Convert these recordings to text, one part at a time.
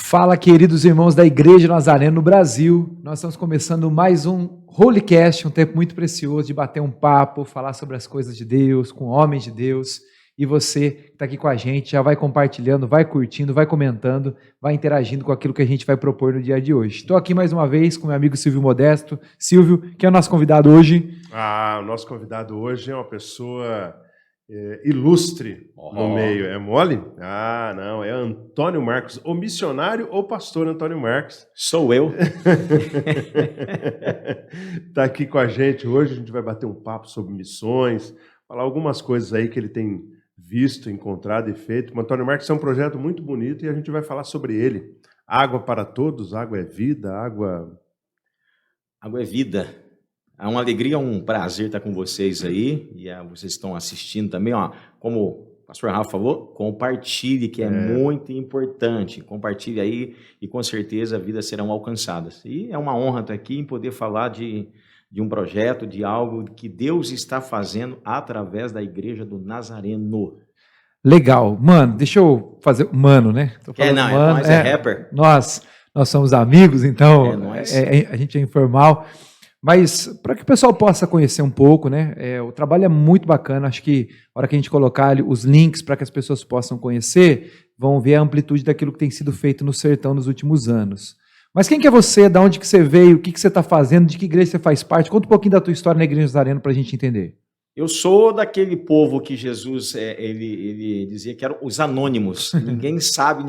Fala, queridos irmãos da Igreja Nazareno no Brasil. Nós estamos começando mais um Holycast, um tempo muito precioso de bater um papo, falar sobre as coisas de Deus, com homens de Deus. E você que está aqui com a gente já vai compartilhando, vai curtindo, vai comentando, vai interagindo com aquilo que a gente vai propor no dia de hoje. Estou aqui mais uma vez com meu amigo Silvio Modesto. Silvio, que é o nosso convidado hoje. O nosso convidado hoje é uma pessoa ilustre no meio. É mole? Não, é Antônio Marcos, o missionário ou pastor Antônio Marcos. Sou eu. Está aqui com a gente hoje, a gente vai bater um papo sobre missões, falar algumas coisas aí que ele tem visto, encontrado e feito. O Antônio Marcos é um projeto muito bonito e a gente vai falar sobre ele. Água para todos, água é vida, água é vida. É uma alegria, um prazer estar com vocês aí, e vocês estão assistindo também, como o pastor Rafa falou, compartilhe, que é muito importante, compartilhe aí, e com certeza vidas serão alcançadas. E é uma honra estar aqui em poder falar de um projeto, de algo que Deus está fazendo através da Igreja do Nazareno. Legal. Mano, deixa eu fazer... Mano, né? Tô falando nós é rapper. Nós somos amigos, então nós. A gente é informal. Mas para que o pessoal possa conhecer um pouco, né? O trabalho é muito bacana. Acho que na hora que a gente colocar ali os links para que as pessoas possam conhecer, vão ver a amplitude daquilo que tem sido feito no sertão nos últimos anos. Mas quem que é você? Da onde que você veio? O que que você está fazendo? De que igreja você faz parte? Conta um pouquinho da tua história na Igreja Nazareno para a gente entender. Eu sou daquele povo que Jesus ele dizia que eram os anônimos. Ninguém sabe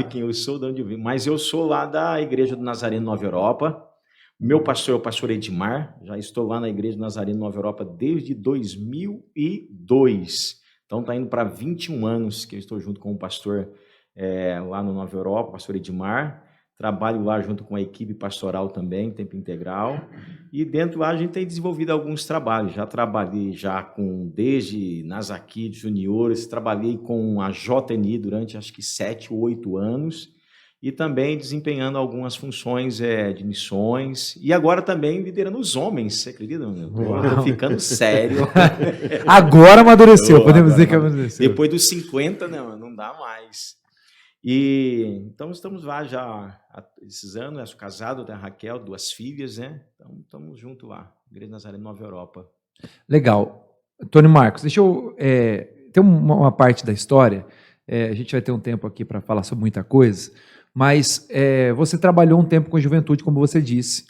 quem eu sou, de onde eu vim. Mas eu sou lá da Igreja do Nazareno Nova Europa. Meu pastor é o pastor Edmar. Já estou lá na Igreja do Nazareno Nova Europa desde 2002. Então está indo para 21 anos que eu estou junto com o pastor lá no Nova Europa, o pastor Edmar. Trabalho lá junto com a equipe pastoral também, tempo integral. E dentro lá a gente tem desenvolvido alguns trabalhos. Já trabalhei desde Nazaki Juniores, trabalhei com a JNI durante acho que 7 ou 8 anos. E também desempenhando algumas funções de missões. E agora também liderando os homens, você acredita? Estou ficando sério. Agora amadureceu, podemos dizer que amadureceu. Depois dos 50, não dá mais. E então estamos lá já há esses anos, eu sou casado, tenho a Raquel, 2 filhas, né? Então estamos juntos lá, Igreja Nazareno Nova Europa. Legal. Antônio Marcos, deixa eu... tem uma parte da história, a gente vai ter um tempo aqui para falar sobre muita coisa, mas você trabalhou um tempo com a juventude, como você disse.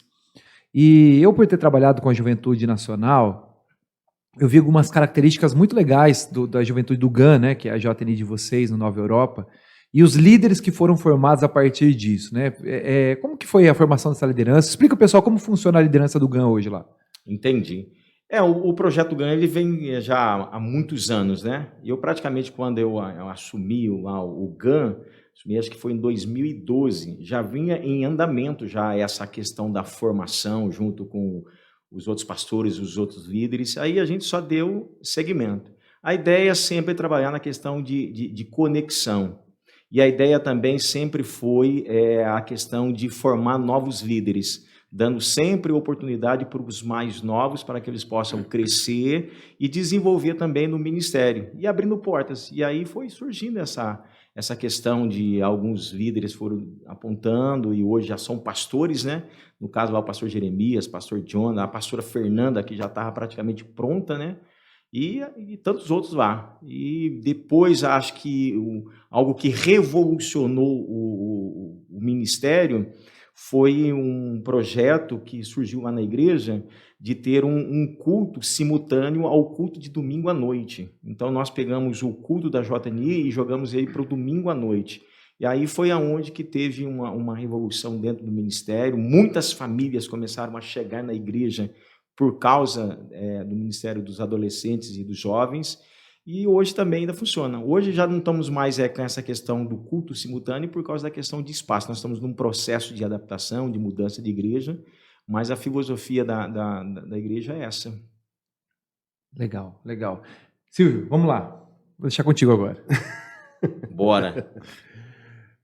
E eu, por ter trabalhado com a juventude nacional, eu vi algumas características muito legais da juventude do GAN, né, que é a JNI de vocês, no Nova Europa, e os líderes que foram formados a partir disso, né? Como que foi a formação dessa liderança? Explica o pessoal como funciona a liderança do GAN hoje lá. Entendi. O projeto GAN ele vem já há muitos anos, né? E eu praticamente, quando eu assumi lá o GAN, acho que foi em 2012, já vinha em andamento já essa questão da formação junto com os outros pastores, os outros líderes. Aí a gente só deu seguimento. A ideia é sempre trabalhar na questão de conexão. E a ideia também sempre foi a questão de formar novos líderes, dando sempre oportunidade para os mais novos, para que eles possam crescer e desenvolver também no ministério, e abrindo portas. E aí foi surgindo essa questão de alguns líderes foram apontando, e hoje já são pastores, né? No caso lá o pastor Jeremias, pastor John, a pastora Fernanda, que já estava praticamente pronta, né? E tantos outros lá. E depois, acho que algo que revolucionou o ministério foi um projeto que surgiu lá na igreja de ter um culto simultâneo ao culto de domingo à noite. Então, nós pegamos o culto da JNI e jogamos ele para o domingo à noite. E aí foi aonde que teve uma revolução dentro do ministério. Muitas famílias começaram a chegar na igreja por causa do Ministério dos Adolescentes e dos Jovens, e hoje também ainda funciona. Hoje já não estamos mais com essa questão do culto simultâneo por causa da questão de espaço. Nós estamos num processo de adaptação, de mudança de igreja, mas a filosofia da igreja é essa. Legal, legal. Silvio, vamos lá. Vou deixar contigo agora. Bora.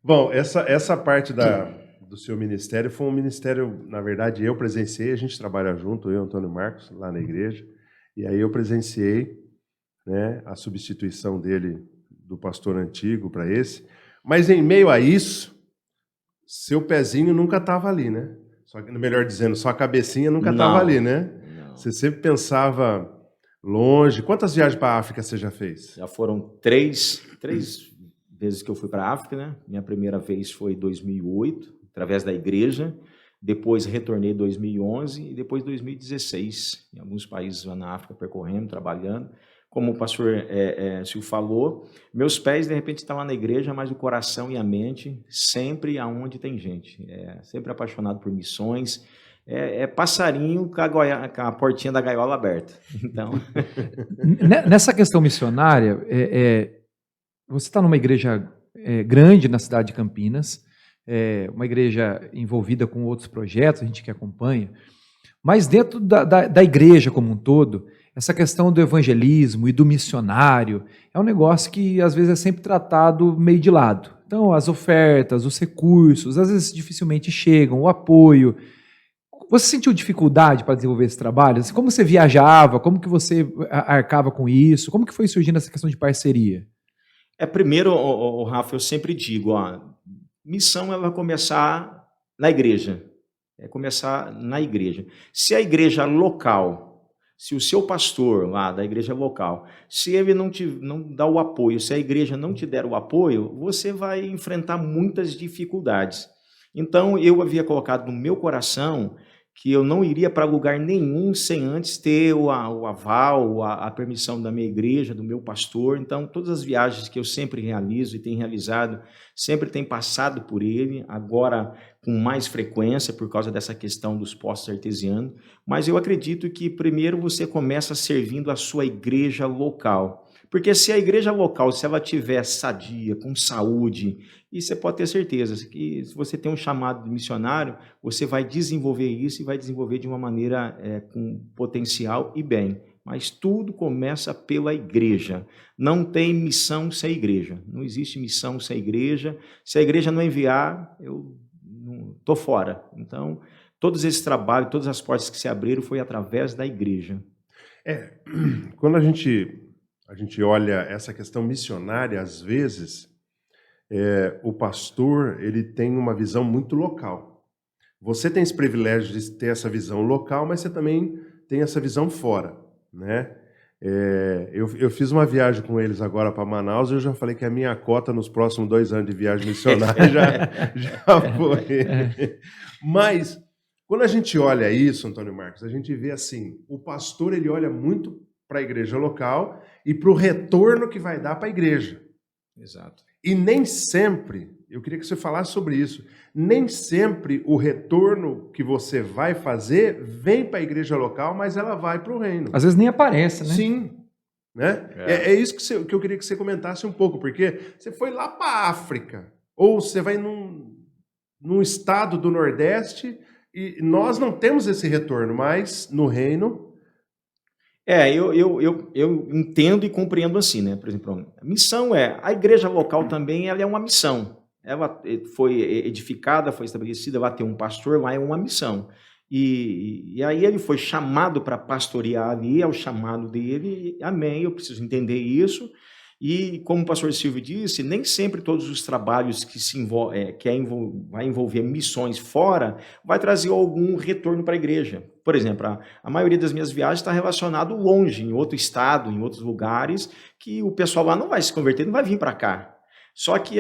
Bom, essa parte do seu ministério foi um ministério, na verdade, eu presenciei, a gente trabalha junto, eu e o Antônio Marcos, lá na igreja, e aí eu presenciei, né, a substituição dele, do pastor antigo para esse, mas em meio a isso, seu pezinho nunca estava ali, né? Melhor dizendo, sua cabecinha nunca estava Não, ali, né? não. Você sempre pensava longe. Quantas viagens para a África você já fez? Já foram três vezes que eu fui para a África, né? Minha primeira vez foi em 2008, através da igreja. Depois retornei em 2011 e depois 2016, em alguns países lá na África, percorrendo, trabalhando. Como o pastor Silvio falou, meus pés, de repente, estão lá na igreja, mas o coração e a mente sempre aonde tem gente. Sempre apaixonado por missões. Passarinho com a portinha da gaiola aberta. Então, Nessa questão missionária, você está numa igreja grande na cidade de Campinas, uma igreja envolvida com outros projetos, a gente que acompanha, mas dentro da igreja como um todo, essa questão do evangelismo e do missionário é um negócio que às vezes é sempre tratado meio de lado. Então, as ofertas, os recursos, às vezes dificilmente chegam, o apoio. Você sentiu dificuldade para desenvolver esse trabalho? Assim, como você viajava? Como que você arcava com isso? Como que foi surgindo essa questão de parceria? primeiro, Rafa, eu sempre digo, missão ela vai começar na igreja. Começar na igreja. Se a igreja local, se o seu pastor lá da igreja local, se ele não dá o apoio, se a igreja não te der o apoio, você vai enfrentar muitas dificuldades. Então, eu havia colocado no meu coração que eu não iria para lugar nenhum sem antes ter o aval, a permissão da minha igreja, do meu pastor. Então, todas as viagens que eu sempre realizo e tenho realizado, sempre tem passado por ele, agora com mais frequência por causa dessa questão dos postos artesianos. Mas eu acredito que primeiro você começa servindo a sua igreja local. Porque se a igreja local, se ela tiver sadia, com saúde, e você pode ter certeza que se você tem um chamado de missionário, você vai desenvolver isso e vai desenvolver de uma maneira com potencial e bem. Mas tudo começa pela igreja. Não tem missão sem igreja. Não existe missão sem igreja. Se a igreja não enviar, eu estou fora. Então, todos esses trabalhos, todas as portas que se abriram foi através da igreja. Quando a gente olha essa questão missionária, às vezes, o pastor ele tem uma visão muito local. Você tem esse privilégio de ter essa visão local, mas você também tem essa visão fora, né? Eu fiz uma viagem com eles agora para Manaus e eu já falei que a minha cota nos próximos 2 anos de viagem missionária já foi. Mas, quando a gente olha isso, Antônio Marcos, a gente vê assim, o pastor ele olha muito para a igreja local e para o retorno que vai dar para a igreja. Exato. E nem sempre, eu queria que você falasse sobre isso, nem sempre o retorno que você vai fazer vem para a igreja local, mas ela vai para o reino. Às vezes nem aparece, né? Sim. Né? É isso que eu queria que você comentasse um pouco, porque você foi lá para a África, ou você vai num estado do Nordeste, e nós não temos esse retorno, mas no reino... Eu entendo e compreendo assim, né? Por exemplo, a missão a igreja local também ela é uma missão. Ela foi edificada, foi estabelecida, lá tem um pastor, lá é uma missão. E aí ele foi chamado para pastorear ali, é o chamado dele, amém, eu preciso entender isso. E como o pastor Silvio disse, nem sempre todos os trabalhos que vai envolver missões fora, vai trazer algum retorno para a igreja. Por exemplo, a maioria das minhas viagens está relacionado longe, em outro estado, em outros lugares, que o pessoal lá não vai se converter, não vai vir para cá. Só que,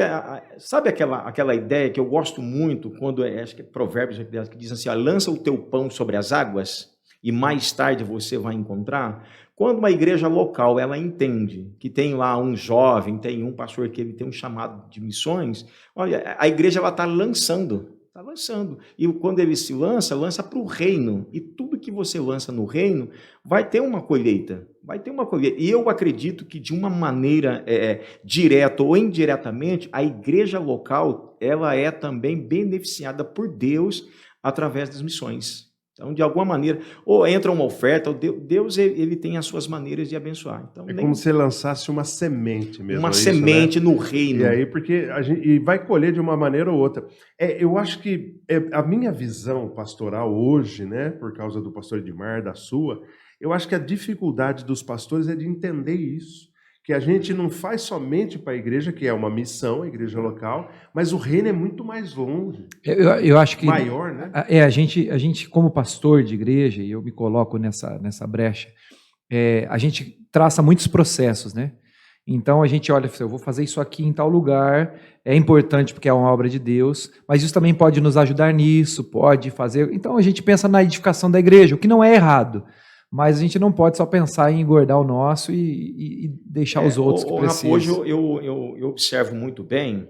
sabe aquela ideia que eu gosto muito, quando acho que é Provérbios que diz assim, lança o teu pão sobre as águas e mais tarde você vai encontrar? Quando uma igreja local ela entende que tem lá um jovem, tem um pastor que ele tem um chamado de missões, olha, a igreja está lançando. E quando ele se lança para o reino. E tudo que você lança no reino vai ter uma colheita. E eu acredito que de uma maneira direta ou indiretamente, a igreja local ela é também beneficiada por Deus através das missões. Então, de alguma maneira, ou entra uma oferta, ou Deus ele tem as suas maneiras de abençoar. Então, como se lançasse uma semente mesmo. Uma semente, né? No reino. E aí, porque e vai colher de uma maneira ou outra. Eu acho que a minha visão pastoral hoje, né, por causa do pastor Edmar, da sua, eu acho que a dificuldade dos pastores é de entender isso. que a gente não faz somente para a igreja, que é uma missão, a igreja local, mas o reino é muito mais longe. Eu acho que maior, né? A gente como pastor de igreja, e eu me coloco nessa brecha, a gente traça muitos processos, né? Então a gente olha, eu vou fazer isso aqui em tal lugar, é importante porque é uma obra de Deus, mas isso também pode nos ajudar nisso, pode fazer. Então a gente pensa na edificação da igreja, o que não é errado. Mas a gente não pode só pensar em engordar o nosso e deixar os outros que precisam. Hoje eu observo muito bem,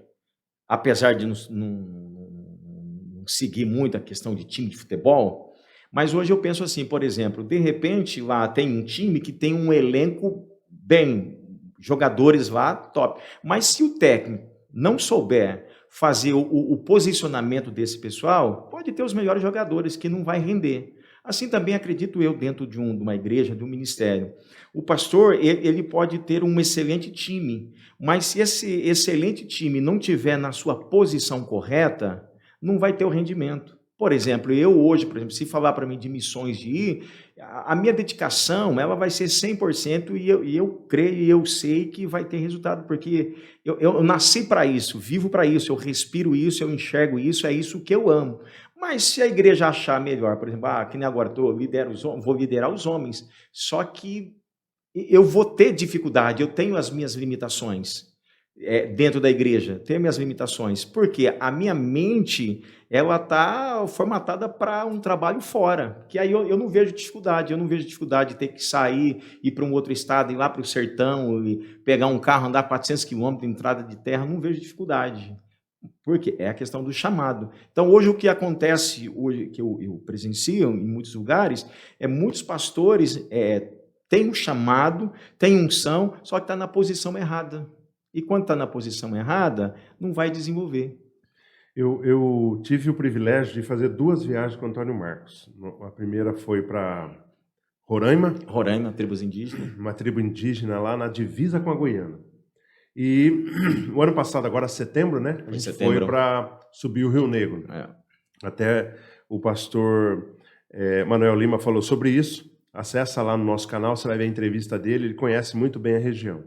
apesar de não seguir muito a questão de time de futebol, mas hoje eu penso assim, por exemplo, de repente lá tem um time que tem um elenco bem, jogadores lá top, mas se o técnico não souber fazer o posicionamento desse pessoal, pode ter os melhores jogadores que não vai render. Assim também acredito eu dentro de uma igreja, de um ministério. O pastor, ele pode ter um excelente time, mas se esse excelente time não tiver na sua posição correta, não vai ter o rendimento. Por exemplo, eu hoje, se falar para mim de missões de ir, a minha dedicação ela vai ser 100% e eu creio e eu sei que vai ter resultado, porque eu nasci para isso, vivo para isso, eu respiro isso, eu enxergo isso, é isso que eu amo. Mas se a igreja achar melhor, por exemplo, que nem agora vou liderar os homens, só que eu vou ter dificuldade, eu tenho as minhas limitações dentro da igreja, tenho minhas limitações, porque a minha mente ela está formatada para um trabalho fora, que aí eu não vejo dificuldade, de ter que sair, ir para um outro estado, ir lá para o sertão, e pegar um carro, andar 400 quilômetros, entrada de terra, não vejo dificuldade. Porque é a questão do chamado. Então, hoje, o que acontece, hoje que eu presencio em muitos lugares, muitos pastores têm um chamado, têm unção, só que está na posição errada. E quando está na posição errada, não vai desenvolver. Eu tive o privilégio de fazer 2 viagens com o Antônio Marcos. A primeira foi para Roraima. Roraima, tribos indígenas. Uma tribo indígena lá na divisa com a Guiana. E o ano passado, agora setembro, né? A gente foi para subir o Rio Negro. Até o pastor Manuel Lima falou sobre isso. Acessa lá no nosso canal, você vai ver a entrevista dele. Ele conhece muito bem a região.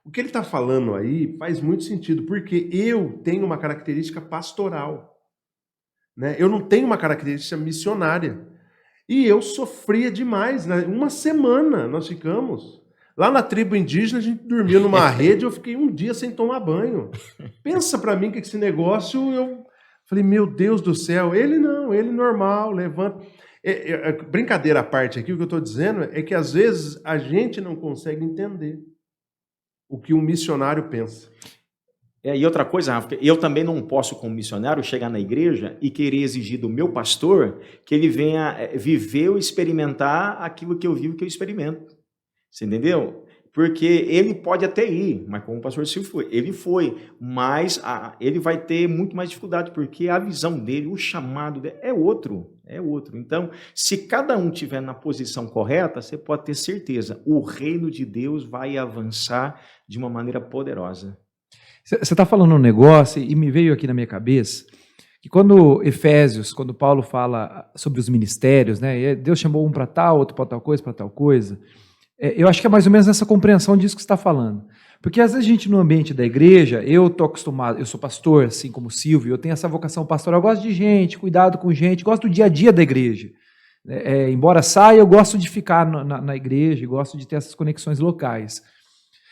O que ele está falando aí faz muito sentido, porque eu tenho uma característica pastoral, né? Eu não tenho uma característica missionária. E eu sofria demais, né? Uma semana nós ficamos. Lá na tribo indígena, a gente dormia numa rede, eu fiquei um dia sem tomar banho. Pensa para mim que esse negócio, eu falei, meu Deus do céu, ele não, ele normal, levanta. Brincadeira à parte aqui, o que eu estou dizendo é que às vezes a gente não consegue entender o que um missionário pensa. E outra coisa, Rafa, eu também não posso, como missionário, chegar na igreja e querer exigir do meu pastor que ele venha viver ou experimentar aquilo que eu vivo, que eu experimento. Você entendeu? Porque ele pode até ir, mas como o pastor Silvio foi, ele foi, mas ele vai ter muito mais dificuldade, porque a visão dele, o chamado dele é outro. Então, se cada um estiver na posição correta, você pode ter certeza, o reino de Deus vai avançar de uma maneira poderosa. Você está falando um negócio e me veio aqui na minha cabeça que quando Paulo fala sobre os ministérios, né, Deus chamou um para tal, outro para tal coisa, eu acho que é mais ou menos essa compreensão disso que você está falando. Porque às vezes a gente no ambiente da igreja, eu estou acostumado, eu sou pastor, assim como o Silvio, eu tenho essa vocação pastoral, eu gosto de gente, cuidado com gente, gosto do dia a dia da igreja. Embora saia, eu gosto de ficar na igreja, gosto de ter essas conexões locais.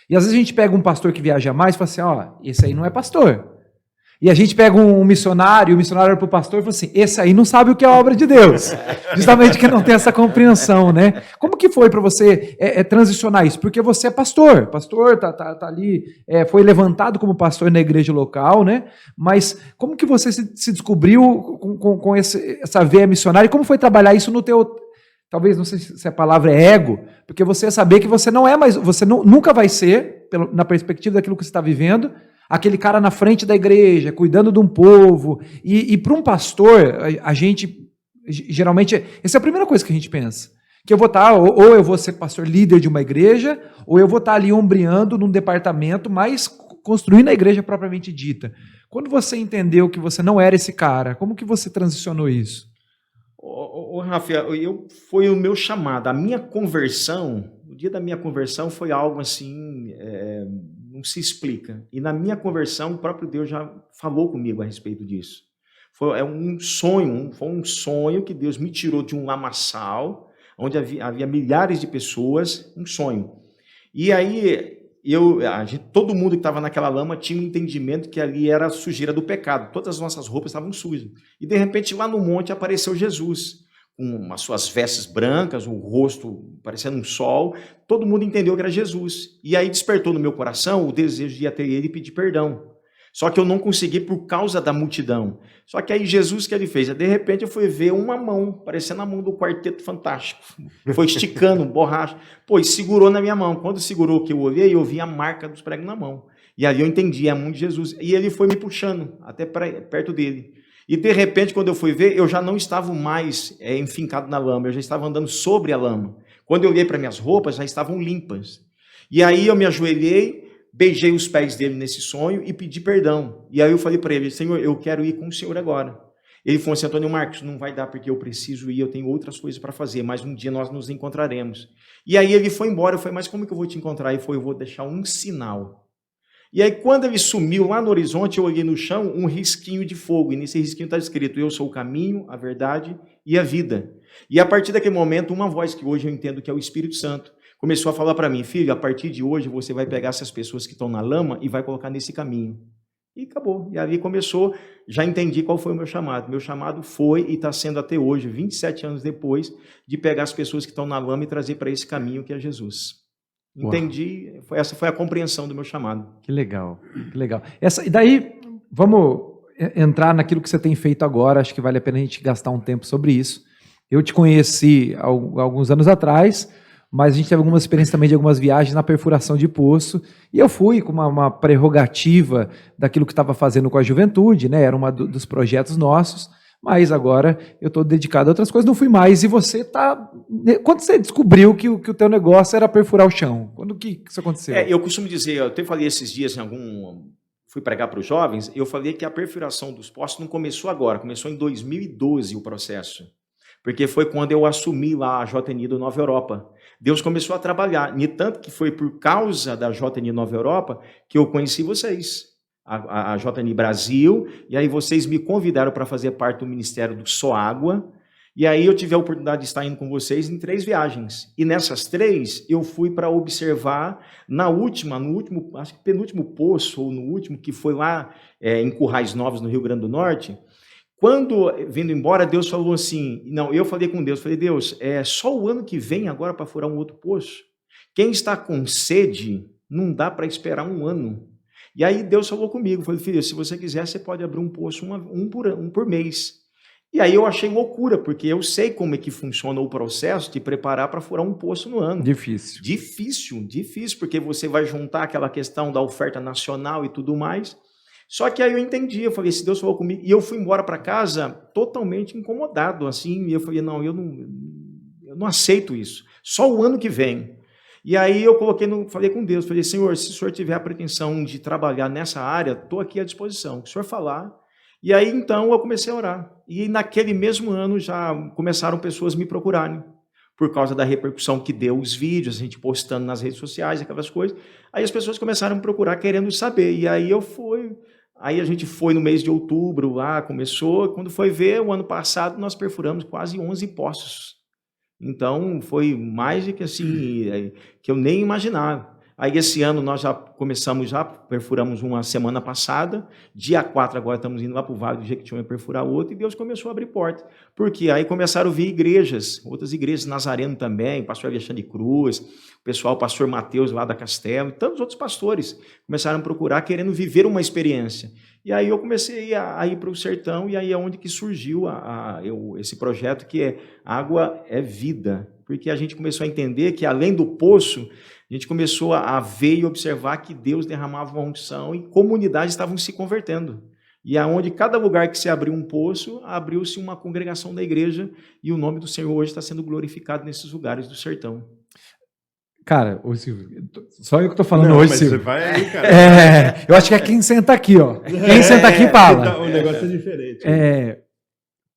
E às vezes a gente pega um pastor que viaja mais e fala assim, esse aí não é pastor. E a gente pega um missionário, e o missionário olha para o pastor e fala assim, esse aí não sabe o que é a obra de Deus. Justamente que não tem essa compreensão, né? Como que foi para você transicionar isso? Porque você é pastor tá ali, foi levantado como pastor na igreja local, né? Mas como que você se descobriu com essa veia missionária? E como foi trabalhar isso no teu, talvez, não sei se a palavra é ego, porque você saber que você não é mais, você nunca vai ser, na perspectiva daquilo que você está vivendo, aquele cara na frente da igreja, cuidando de um povo. E para um pastor, a gente, geralmente, essa é a primeira coisa que a gente pensa. Que eu vou estar, ou eu vou ser pastor líder de uma igreja, ou eu vou estar ali ombreando num departamento, mas construindo a igreja propriamente dita. Quando você entendeu que você não era esse cara, como que você transicionou isso? Rafael, foi o meu chamado, a minha conversão O dia da minha conversão foi algo assim, não se explica. E na minha conversão, o próprio Deus já falou comigo a respeito disso. Foi um sonho que Deus me tirou de um lamaçal, onde havia milhares de pessoas, um sonho. E aí, todo mundo que estava naquela lama tinha um entendimento que ali era a sujeira do pecado. Todas as nossas roupas estavam sujas. E de repente, lá no monte, apareceu Jesus, com as suas vestes brancas, o rosto parecendo um sol. Todo mundo entendeu que era Jesus. E aí despertou no meu coração o desejo de ir até ele e pedir perdão. Só que eu não consegui por causa da multidão. Só que aí Jesus, o que ele fez? De repente eu fui ver uma mão, parecendo a mão do Quarteto Fantástico. Foi esticando, borracha. Pô, e segurou na minha mão. Quando segurou que eu olhei, eu vi a marca dos pregos na mão. E ali eu entendi, é a mão de Jesus. E ele foi me puxando até perto dele. E de repente, quando eu fui ver, eu já não estava mais enfincado na lama, eu já estava andando sobre a lama. Quando eu olhei para minhas roupas, já estavam limpas. E aí eu me ajoelhei, beijei os pés dele nesse sonho e pedi perdão. E aí eu falei para ele, Senhor, eu quero ir com o Senhor agora. Ele falou assim, Antônio Marcos, não vai dar porque eu preciso ir, eu tenho outras coisas para fazer, mas um dia nós nos encontraremos. E aí ele foi embora, eu falei, mas como que eu vou te encontrar? Ele falou, eu vou deixar um sinal. E aí, quando ele sumiu lá no horizonte, eu olhei no chão um risquinho de fogo. E nesse risquinho está escrito, eu sou o caminho, a verdade e a vida. E a partir daquele momento, uma voz que hoje eu entendo que é o Espírito Santo, começou a falar para mim, filho, a partir de hoje você vai pegar essas pessoas que estão na lama e vai colocar nesse caminho. E acabou. E ali começou, já entendi qual foi o meu chamado. Meu chamado foi e está sendo até hoje, 27 anos depois, de pegar as pessoas que estão na lama e trazer para esse caminho que é Jesus. Entendi, essa foi a compreensão do meu chamado. Que legal, que legal. E daí, vamos entrar naquilo que você tem feito agora, acho que vale a pena a gente gastar um tempo sobre isso. Eu te conheci há alguns anos atrás, mas a gente teve algumas experiências também de algumas viagens na perfuração de poço, e eu fui com uma prerrogativa daquilo que estava fazendo com a juventude, né? Era um dos projetos nossos, mas agora eu estou dedicado a outras coisas, não fui mais, e você está... Quando você descobriu que o teu negócio era perfurar o chão? Quando que isso aconteceu? Eu costumo dizer, eu até falei esses dias fui pregar para os jovens, eu falei que a perfuração dos poços não começou agora, começou em 2012 o processo, porque foi quando eu assumi lá a JNI do Nova Europa. Deus começou a trabalhar, e tanto que foi por causa da JNI Nova Europa que eu conheci vocês. A JNI Brasil, e aí vocês me convidaram para fazer parte do Ministério do Soágua, e aí eu tive a oportunidade de estar indo com vocês em 3 viagens. E nessas 3, eu fui para observar, acho que penúltimo poço, ou no último, que foi lá em Currais Novos, no Rio Grande do Norte. Quando, vindo embora, Deus falou assim, eu falei com Deus, Deus, é só o ano que vem agora para furar um outro poço? Quem está com sede, não dá para esperar um ano. E aí Deus falou comigo, falou, filho, se você quiser, você pode abrir um poço um por mês. E aí eu achei loucura, porque eu sei como é que funciona o processo de preparar para furar um poço no ano. Difícil. Difícil, porque você vai juntar aquela questão da oferta nacional e tudo mais. Só que aí eu entendi, eu falei, se Deus falou comigo, e eu fui embora para casa totalmente incomodado, assim, e eu falei, eu não aceito isso, só o ano que vem. E aí eu falei com Deus, falei, Senhor, se o Senhor tiver a pretensão de trabalhar nessa área, estou aqui à disposição, que o Senhor falar. E aí então eu comecei a orar. E naquele mesmo ano já começaram pessoas me procurarem, por causa da repercussão que deu os vídeos, a gente postando nas redes sociais, aquelas coisas. Aí as pessoas começaram a me procurar querendo saber. E aí a gente foi no mês de outubro lá, começou, quando foi ver, o ano passado nós perfuramos quase 11 poços. Então, foi mais de que assim, que eu nem imaginava. Aí, esse ano, nós já perfuramos uma semana passada, dia 4 agora estamos indo lá para o Vale do Jequitinhonha perfurar outro, e Deus começou a abrir porta. Porque aí começaram a vir igrejas, outras igrejas, Nazareno também, pastor Alexandre Cruz, o pessoal, pastor Mateus lá da Castelo, e tantos outros pastores começaram a procurar, querendo viver uma experiência. E aí eu comecei a ir para o sertão, e aí é onde que surgiu esse projeto que é Água é Vida, porque a gente começou a entender que, além do poço, a gente começou a ver e observar que Deus derramava uma unção e comunidades estavam se convertendo. E aonde cada lugar que se abriu um poço, abriu-se uma congregação da igreja, e o nome do Senhor hoje está sendo glorificado nesses lugares do sertão. Cara, ô Silvio, só eu que tô falando hoje, mas Silvio. Você vai aí, cara. Eu acho que é quem senta aqui, ó. Quem senta aqui fala. O negócio é diferente.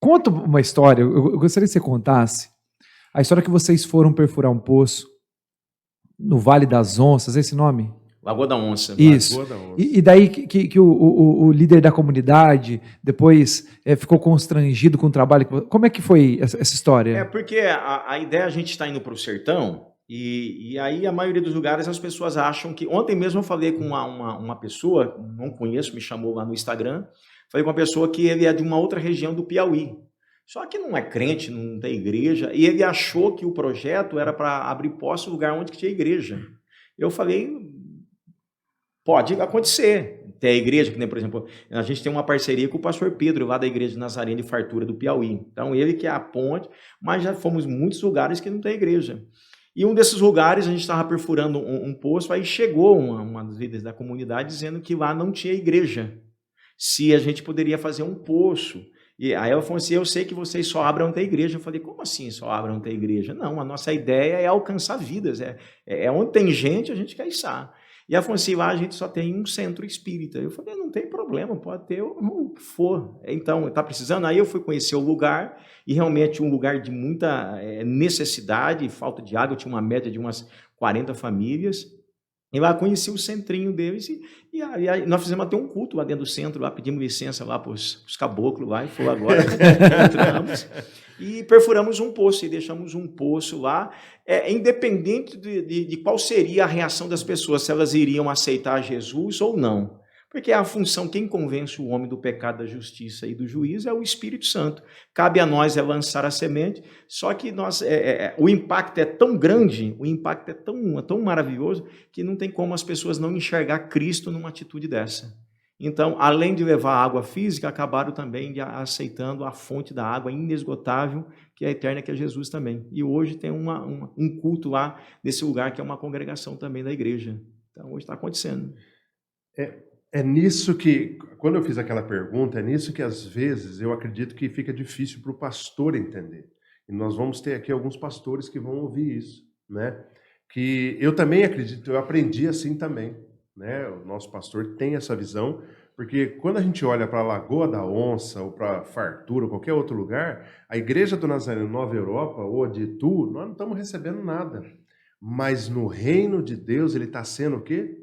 Conta uma história, eu gostaria que você contasse a história que vocês foram perfurar um poço, no Vale das Onças, esse nome? Lagoa da Onça. Isso. Lagoa da Onça. E daí que o líder da comunidade depois ficou constrangido com o trabalho. Como é que foi essa história? Porque a ideia é a gente estar indo para o sertão, e aí a maioria dos lugares as pessoas acham que... Ontem mesmo eu falei com uma pessoa, não conheço, me chamou lá no Instagram, falei com uma pessoa que ele é de uma outra região do Piauí. Só que não é crente, não tem igreja, e ele achou que o projeto era para abrir posse no lugar onde tinha igreja. Eu falei, pode acontecer. Tem a igreja, que nem, por exemplo, a gente tem uma parceria com o pastor Pedro, lá da Igreja de Nazareno de Fartura do Piauí. Então, ele que é a ponte, mas já fomos em muitos lugares que não tem igreja. E um desses lugares, a gente estava perfurando um poço, aí chegou uma das líderes da comunidade dizendo que lá não tinha igreja. Se a gente poderia fazer um poço. E aí ela falou assim, eu sei que vocês só abrem onde tem igreja. Eu falei, como assim só abrem onde tem igreja? Não, a nossa ideia é alcançar vidas, é onde tem gente, a gente quer estar. E ela falou assim, lá a gente só tem um centro espírita. Eu falei, não tem problema, pode ter o que for. Então, está precisando? Aí eu fui conhecer o lugar, e realmente um lugar de muita necessidade, falta de água, tinha uma média de umas 40 famílias. E lá conheci o centrinho deles, e aí nós fizemos até um culto lá dentro do centro, lá pedimos licença lá para os caboclos lá, e foi agora, entramos, e perfuramos um poço, e deixamos um poço lá, independente de qual seria a reação das pessoas, se elas iriam aceitar Jesus ou não. Porque a função, quem convence o homem do pecado, da justiça e do juízo é o Espírito Santo. Cabe a nós lançar a semente, só que o impacto é tão grande, o impacto é tão maravilhoso, que não tem como as pessoas não enxergar Cristo numa atitude dessa. Então, além de levar água física, acabaram também aceitando a fonte da água inesgotável, que é a eterna, que é Jesus também. E hoje tem um culto lá, nesse lugar, que é uma congregação também da igreja. Então, hoje está acontecendo. É nisso que, quando eu fiz aquela pergunta, é nisso que às vezes eu acredito que fica difícil para o pastor entender. E nós vamos ter aqui alguns pastores que vão ouvir isso, né? Que eu também acredito, eu aprendi assim também, né? O nosso pastor tem essa visão, porque quando a gente olha para a Lagoa da Onça, ou para Fartura, ou qualquer outro lugar, a Igreja do Nazareno Nova Europa, ou a de Itu, nós não estamos recebendo nada. Mas no reino de Deus, ele está sendo o quê?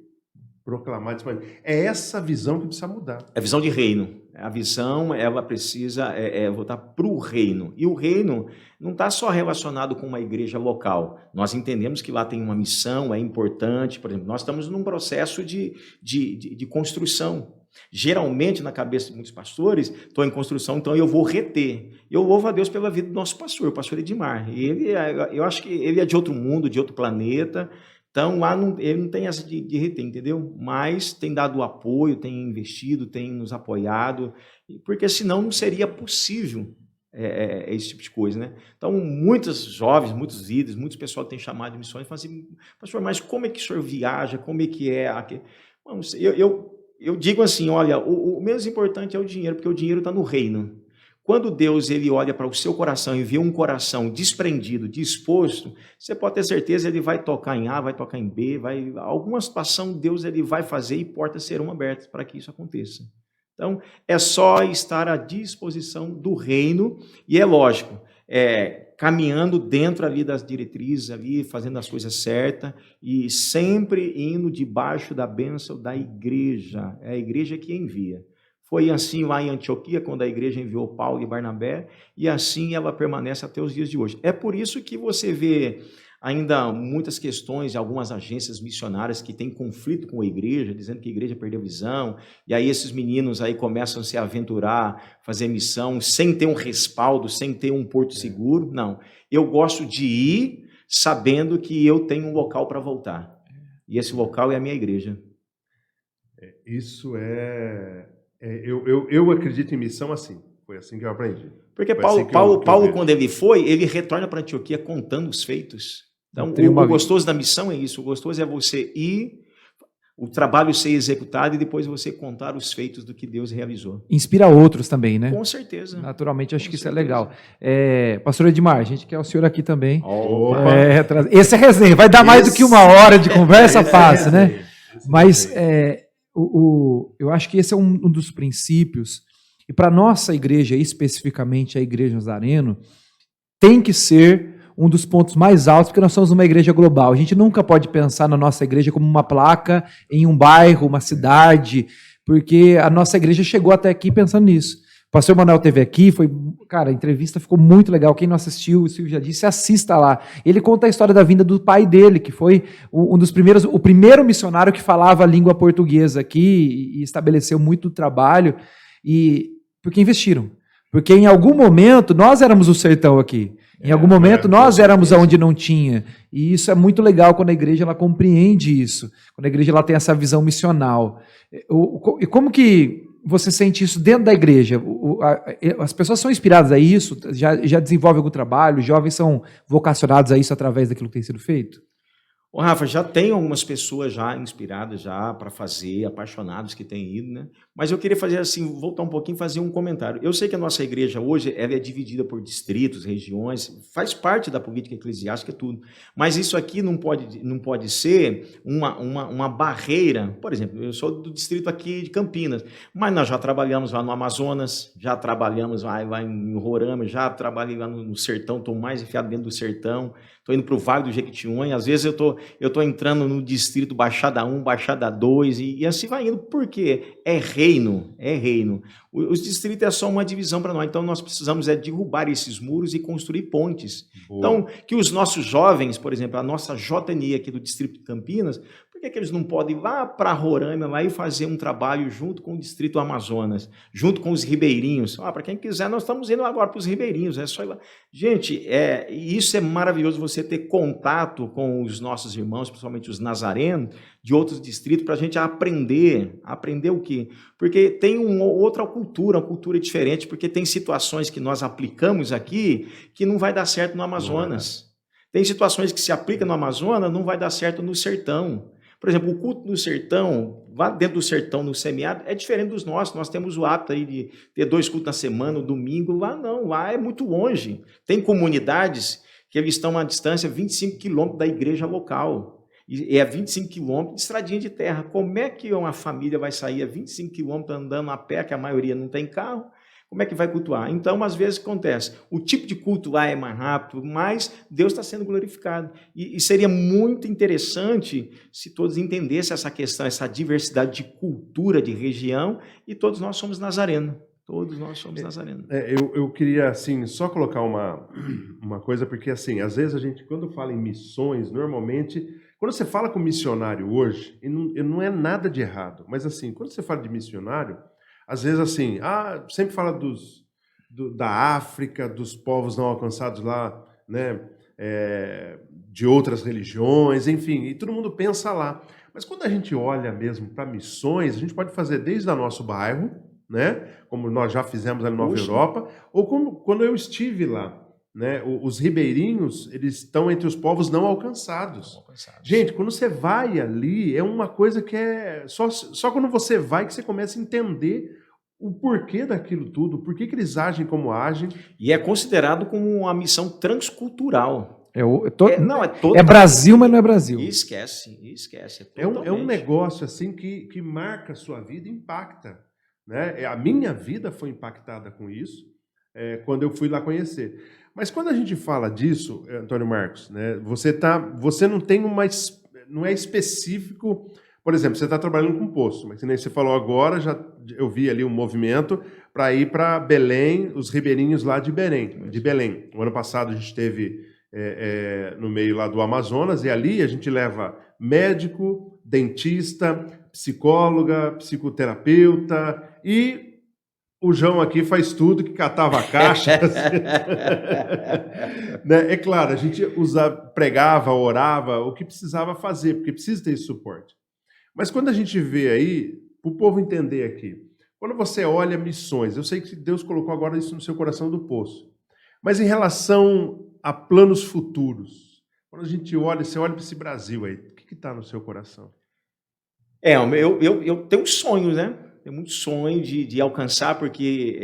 Proclamado. É essa visão que precisa mudar. É a visão de reino. A visão, ela precisa voltar para o reino. E o reino não está só relacionado com uma igreja local. Nós entendemos que lá tem uma missão, é importante. Por exemplo, nós estamos num processo de construção. Geralmente, na cabeça de muitos pastores, estou em construção, então eu vou reter. Eu louvo a Deus pela vida do nosso pastor, o pastor Edmar. Eu acho que ele é de outro mundo, de outro planeta. Então, lá ele não tem essa de reter, entendeu? Mas tem dado apoio, tem investido, tem nos apoiado, porque senão não seria possível esse tipo de coisa, né? Então, muitos jovens, muitos líderes, muitos pessoal que têm chamado de missões, falam assim, pastor, mas como é que o senhor viaja? Como é que é? Eu digo assim, olha, o menos importante é o dinheiro, porque o dinheiro está no reino. Quando Deus ele olha para o seu coração e vê um coração desprendido, disposto, você pode ter certeza ele vai tocar em A, vai tocar em B, alguma situação Deus ele vai fazer e portas serão abertas para que isso aconteça. Então, é só estar à disposição do reino e é lógico, caminhando dentro ali das diretrizes, ali, fazendo as coisas certas e sempre indo debaixo da bênção da igreja. É a igreja que envia. Foi assim lá em Antioquia, quando a igreja enviou Paulo e Barnabé, e assim ela permanece até os dias de hoje. É por isso que você vê ainda muitas questões de algumas agências missionárias que têm conflito com a igreja, dizendo que a igreja perdeu a visão, e aí esses meninos aí começam a se aventurar, fazer missão, sem ter um respaldo, sem ter um porto seguro. Não, eu gosto de ir sabendo que eu tenho um local para voltar, e esse local é a minha igreja. Isso eu acredito em missão assim. Foi assim que eu aprendi. Porque Paulo, quando ele foi, ele retorna para Antioquia contando os feitos. Então, o gostoso da missão é isso. O gostoso é você ir, o trabalho ser executado e depois você contar os feitos do que Deus realizou. Inspira outros também, né? Com certeza. Naturalmente, acho que isso é legal. Pastor Edmar, a gente quer o senhor aqui também. Opa. Esse é resenha. Vai dar mais do que uma hora de conversa fácil, né? Mas eu acho que esse é um dos princípios, e para a nossa igreja, especificamente a Igreja Nazareno, tem que ser um dos pontos mais altos, porque nós somos uma igreja global. A gente nunca pode pensar na nossa igreja como uma placa em um bairro, uma cidade, porque a nossa igreja chegou até aqui pensando nisso. O pastor Manuel esteve aqui, cara, a entrevista ficou muito legal. Quem não assistiu, o Silvio já disse, assista lá. Ele conta a história da vinda do pai dele, que foi um dos primeiros, o primeiro missionário que falava a língua portuguesa aqui e estabeleceu muito trabalho, porque investiram. Porque em algum momento nós éramos o sertão aqui. Em algum momento nós éramos aonde não tinha. E isso é muito legal quando a igreja ela compreende isso. Quando a igreja ela tem essa visão missional. E como que você sente isso dentro da igreja? As pessoas são inspiradas a isso? Já desenvolvem algum trabalho? Os jovens são vocacionados a isso através daquilo que tem sido feito? Ô, Rafa, já tem algumas pessoas já inspiradas já para fazer, apaixonados que têm ido, né? Mas eu queria fazer assim, voltar um pouquinho e fazer um comentário. Eu sei que a nossa igreja hoje ela é dividida por distritos, regiões, faz parte da política eclesiástica tudo. Mas isso aqui não pode ser uma barreira. Por exemplo, eu sou do distrito aqui de Campinas, mas nós já trabalhamos lá no Amazonas, já trabalhamos lá em Roraima, já trabalhei lá no sertão, estou mais enfiado dentro do sertão. Estou indo para o Vale do Jequitinhonha, às vezes eu tô entrando no distrito Baixada 1, Baixada 2, e assim vai indo. Por quê? É reino. Os distritos é só uma divisão para nós, então nós precisamos derrubar esses muros e construir pontes. Boa. Então, que os nossos jovens, por exemplo, a nossa JNI aqui do distrito de Campinas, por que eles não podem ir lá para Roraima lá e fazer um trabalho junto com o distrito Amazonas, junto com os ribeirinhos? Para quem quiser, nós estamos indo agora para os ribeirinhos, é só ir lá. Gente, isso é maravilhoso, você ter contato com os nossos irmãos, principalmente os nazarenos, de outros distritos, para a gente aprender o quê? Porque tem outra cultura, uma cultura diferente, porque tem situações que nós aplicamos aqui que não vai dar certo no Amazonas. Tem situações que se aplicam no Amazonas, não vai dar certo no sertão. Por exemplo, o culto no sertão, lá dentro do sertão, no semiárido, é diferente dos nossos. Nós temos o hábito aí de ter 2 cultos na semana, no domingo. Lá não, lá é muito longe. Tem comunidades que eles estão a uma distância 25 quilômetros da igreja local. E é 25 quilômetros de estradinha de terra. Como é que uma família vai sair a 25 quilômetros andando a pé, que a maioria não tem carro? Como é que vai cultuar? Então, às vezes, acontece. O tipo de culto lá é mais rápido, mas Deus está sendo glorificado. E seria muito interessante se todos entendessem essa questão, essa diversidade de cultura, de região, e todos nós somos nazarenos. Todos nós somos nazarenos. Eu queria, assim, só colocar uma coisa, porque, assim, às vezes a gente, quando fala em missões, normalmente, quando você fala com missionário hoje, e não é nada de errado, mas, assim, quando você fala de missionário, às vezes, assim, sempre fala da África, dos povos não alcançados lá, né, de outras religiões, enfim, e todo mundo pensa lá. Mas quando a gente olha mesmo para missões, a gente pode fazer desde o nosso bairro, né, como nós já fizemos ali na Nova Europa, ou como quando eu estive lá. Né, os ribeirinhos, eles estão entre os povos não alcançados. Gente, quando você vai ali, é uma coisa que é... Só quando você vai que você começa a entender o porquê daquilo tudo, por que eles agem como agem. E é considerado como uma missão transcultural. É Brasil, mas não é Brasil. Esquece. É um negócio assim que marca a sua vida, impacta. Né? A minha vida foi impactada com isso quando eu fui lá conhecer. Mas quando a gente fala disso, Antônio Marcos, né, você não tem não é específico. Por exemplo, você está trabalhando com poço, mas nem você falou agora, eu vi ali um movimento para ir para Belém, os ribeirinhos lá de Belém. O ano passado a gente esteve no meio lá do Amazonas, e ali a gente leva médico, dentista, psicóloga, psicoterapeuta, e o João aqui faz tudo, que catava caixas. Né? É claro, a gente pregava, orava, o que precisava fazer, porque precisa ter esse suporte. Mas quando a gente vê aí, para o povo entender aqui, quando você olha missões, eu sei que Deus colocou agora isso no seu coração do poço, mas em relação a planos futuros, quando a gente olha, você olha para esse Brasil aí, o que está no seu coração? Eu tenho sonhos, né? Tenho muito sonho de alcançar, porque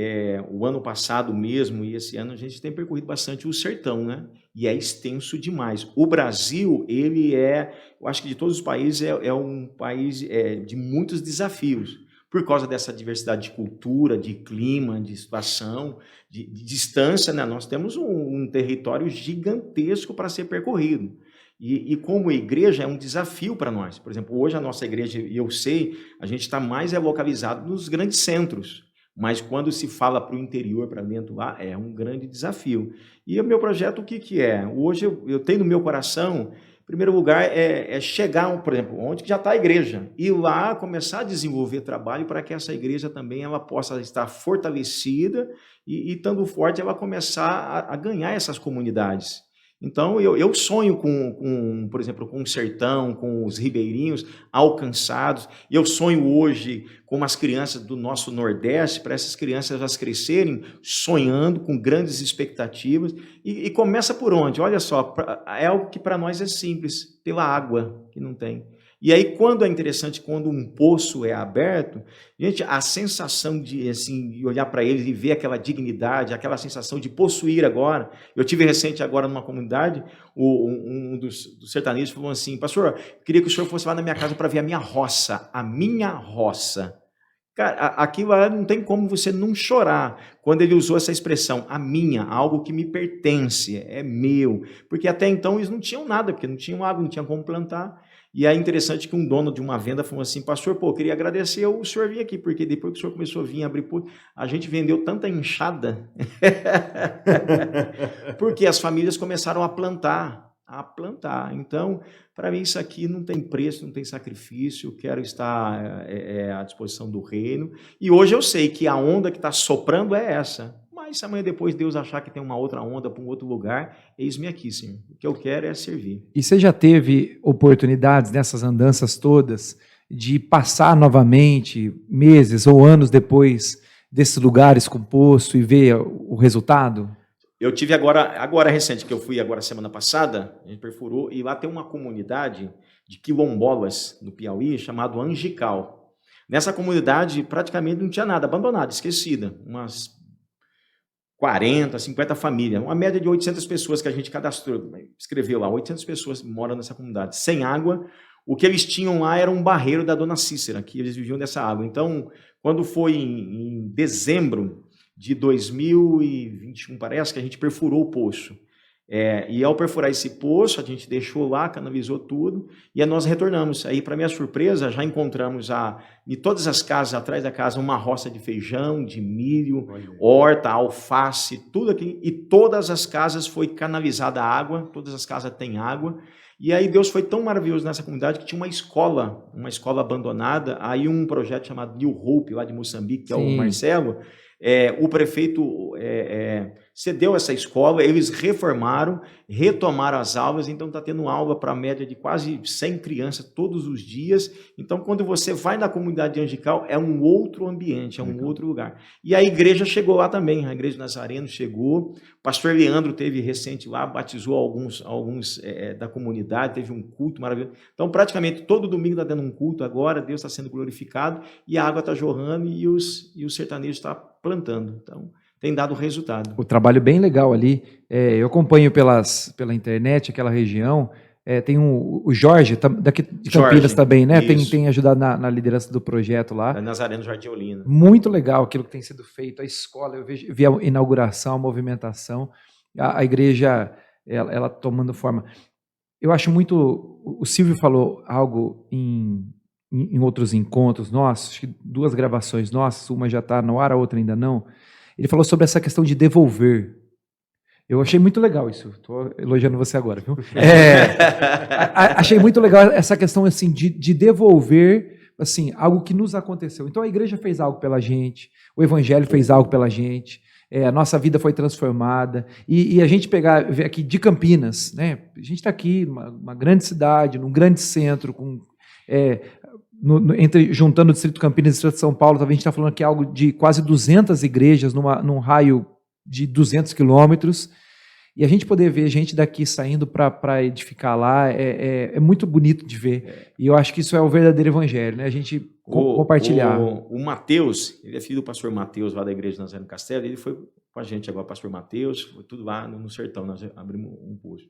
o ano passado mesmo e esse ano a gente tem percorrido bastante o sertão, né? E é extenso demais. O Brasil, eu acho que de todos os países, é um país de muitos desafios. por causa dessa diversidade de cultura, de clima, de situação, de distância, né? Nós temos um território gigantesco para ser percorrido. E como igreja é um desafio para nós. Por exemplo, hoje a nossa igreja, e eu sei, a gente está mais localizado nos grandes centros. Mas quando se fala para o interior, para dentro lá, é um grande desafio. E o meu projeto, o que é? Hoje eu tenho no meu coração, em primeiro lugar, é chegar, por exemplo, onde já está a igreja, e lá começar a desenvolver trabalho para que essa igreja também ela possa estar fortalecida e estando forte, ela começar a ganhar essas comunidades. Então, eu sonho por exemplo, com o sertão, com os ribeirinhos alcançados. Eu sonho hoje com as crianças do nosso Nordeste, para essas crianças elas crescerem sonhando, com grandes expectativas. E começa por onde? Olha só, é algo que para nós é simples, pela água, que não tem. E aí, quando é interessante, quando um poço é aberto, gente, a sensação de assim, olhar para ele e ver aquela dignidade, aquela sensação de possuir agora. Eu tive recente agora numa comunidade, um dos sertanejos falou assim, pastor, queria que o senhor fosse lá na minha casa para ver a minha roça, a minha roça. Cara, aquilo não tem como você não chorar quando ele usou essa expressão, a minha, algo que me pertence, é meu. Porque até então eles não tinham nada, porque não tinham água, não tinham como plantar. E é interessante que um dono de uma venda falou assim, pastor, eu queria agradecer o senhor vir aqui, porque depois que o senhor começou a vir abrir, a gente vendeu tanta enxada, porque as famílias começaram a plantar. Então, para mim isso aqui não tem preço, não tem sacrifício, eu quero estar à disposição do reino. E hoje eu sei que a onda que está soprando é essa. Mas se amanhã depois Deus achar que tem uma outra onda para um outro lugar, eis-me aqui, Senhor. O que eu quero é servir. E você já teve oportunidades nessas andanças todas de passar novamente, meses ou anos depois desses lugares com poço e ver o resultado? Eu tive agora recente, que eu fui agora semana passada, a gente perfurou, e lá tem uma comunidade de quilombolas no Piauí, chamado Angical. Nessa comunidade praticamente não tinha nada, abandonada, esquecida, umas 40, 50 famílias, uma média de 800 pessoas que a gente cadastrou, escreveu lá, 800 pessoas moram nessa comunidade, sem água. O que eles tinham lá era um barreiro da Dona Cícera, que eles viviam dessa água. Então, quando foi em dezembro de 2021, parece que a gente perfurou o poço. E ao perfurar esse poço, a gente deixou lá, canalizou tudo, e aí nós retornamos. Aí, para minha surpresa, já encontramos em todas as casas, atrás da casa, uma roça de feijão, de milho, horta, alface, tudo aqui, e todas as casas foi canalizada a água, todas as casas têm água. E aí Deus foi tão maravilhoso nessa comunidade que tinha uma escola abandonada, aí um projeto chamado New Hope, lá de Moçambique, que é o Marcelo, o prefeito cedeu essa escola, eles reformaram, retomaram as aulas, então está tendo aula para a média de quase 100 crianças todos os dias. Então, quando você vai na comunidade de Angical, é um outro ambiente, é um outro lugar. E a igreja chegou lá também, a igreja Nazareno chegou, o pastor Leandro teve recente lá, batizou alguns da comunidade, teve um culto maravilhoso. Então, praticamente todo domingo está tendo um culto agora, Deus está sendo glorificado, e a água está jorrando e os sertanejos estão plantando. Então, tem dado resultado. O trabalho bem legal ali. Eu acompanho pela internet aquela região. Tem o Jorge, daqui de Campinas também, né? Tem ajudado na liderança do projeto lá. Nazareno Jardim Olina. Muito legal aquilo que tem sido feito. A escola, eu vi a inauguração, a movimentação, a igreja ela tomando forma. Eu acho muito. O Silvio falou algo em outros encontros nossos, acho que 2 gravações nossas, uma já está no ar, a outra ainda não. Ele falou sobre essa questão de devolver. Eu achei muito legal isso. Estou elogiando você agora, viu? Achei muito legal essa questão assim, de devolver assim, algo que nos aconteceu. Então a igreja fez algo pela gente, o evangelho fez algo pela gente, a nossa vida foi transformada. E a gente ver aqui de Campinas, né? A gente está aqui, uma grande cidade, num grande centro, juntando o Distrito Campinas e o Distrito de São Paulo, a gente está falando aqui algo de quase 200 igrejas num raio de 200 quilômetros, e a gente poder ver gente daqui saindo para edificar lá é muito bonito de ver, e eu acho que isso é o verdadeiro evangelho, né? A gente compartilhar. O Mateus, ele é filho do pastor Mateus, lá da igreja de Nazareno Castelo, ele foi com a gente agora, pastor Mateus, foi tudo lá no sertão, nós abrimos um posto.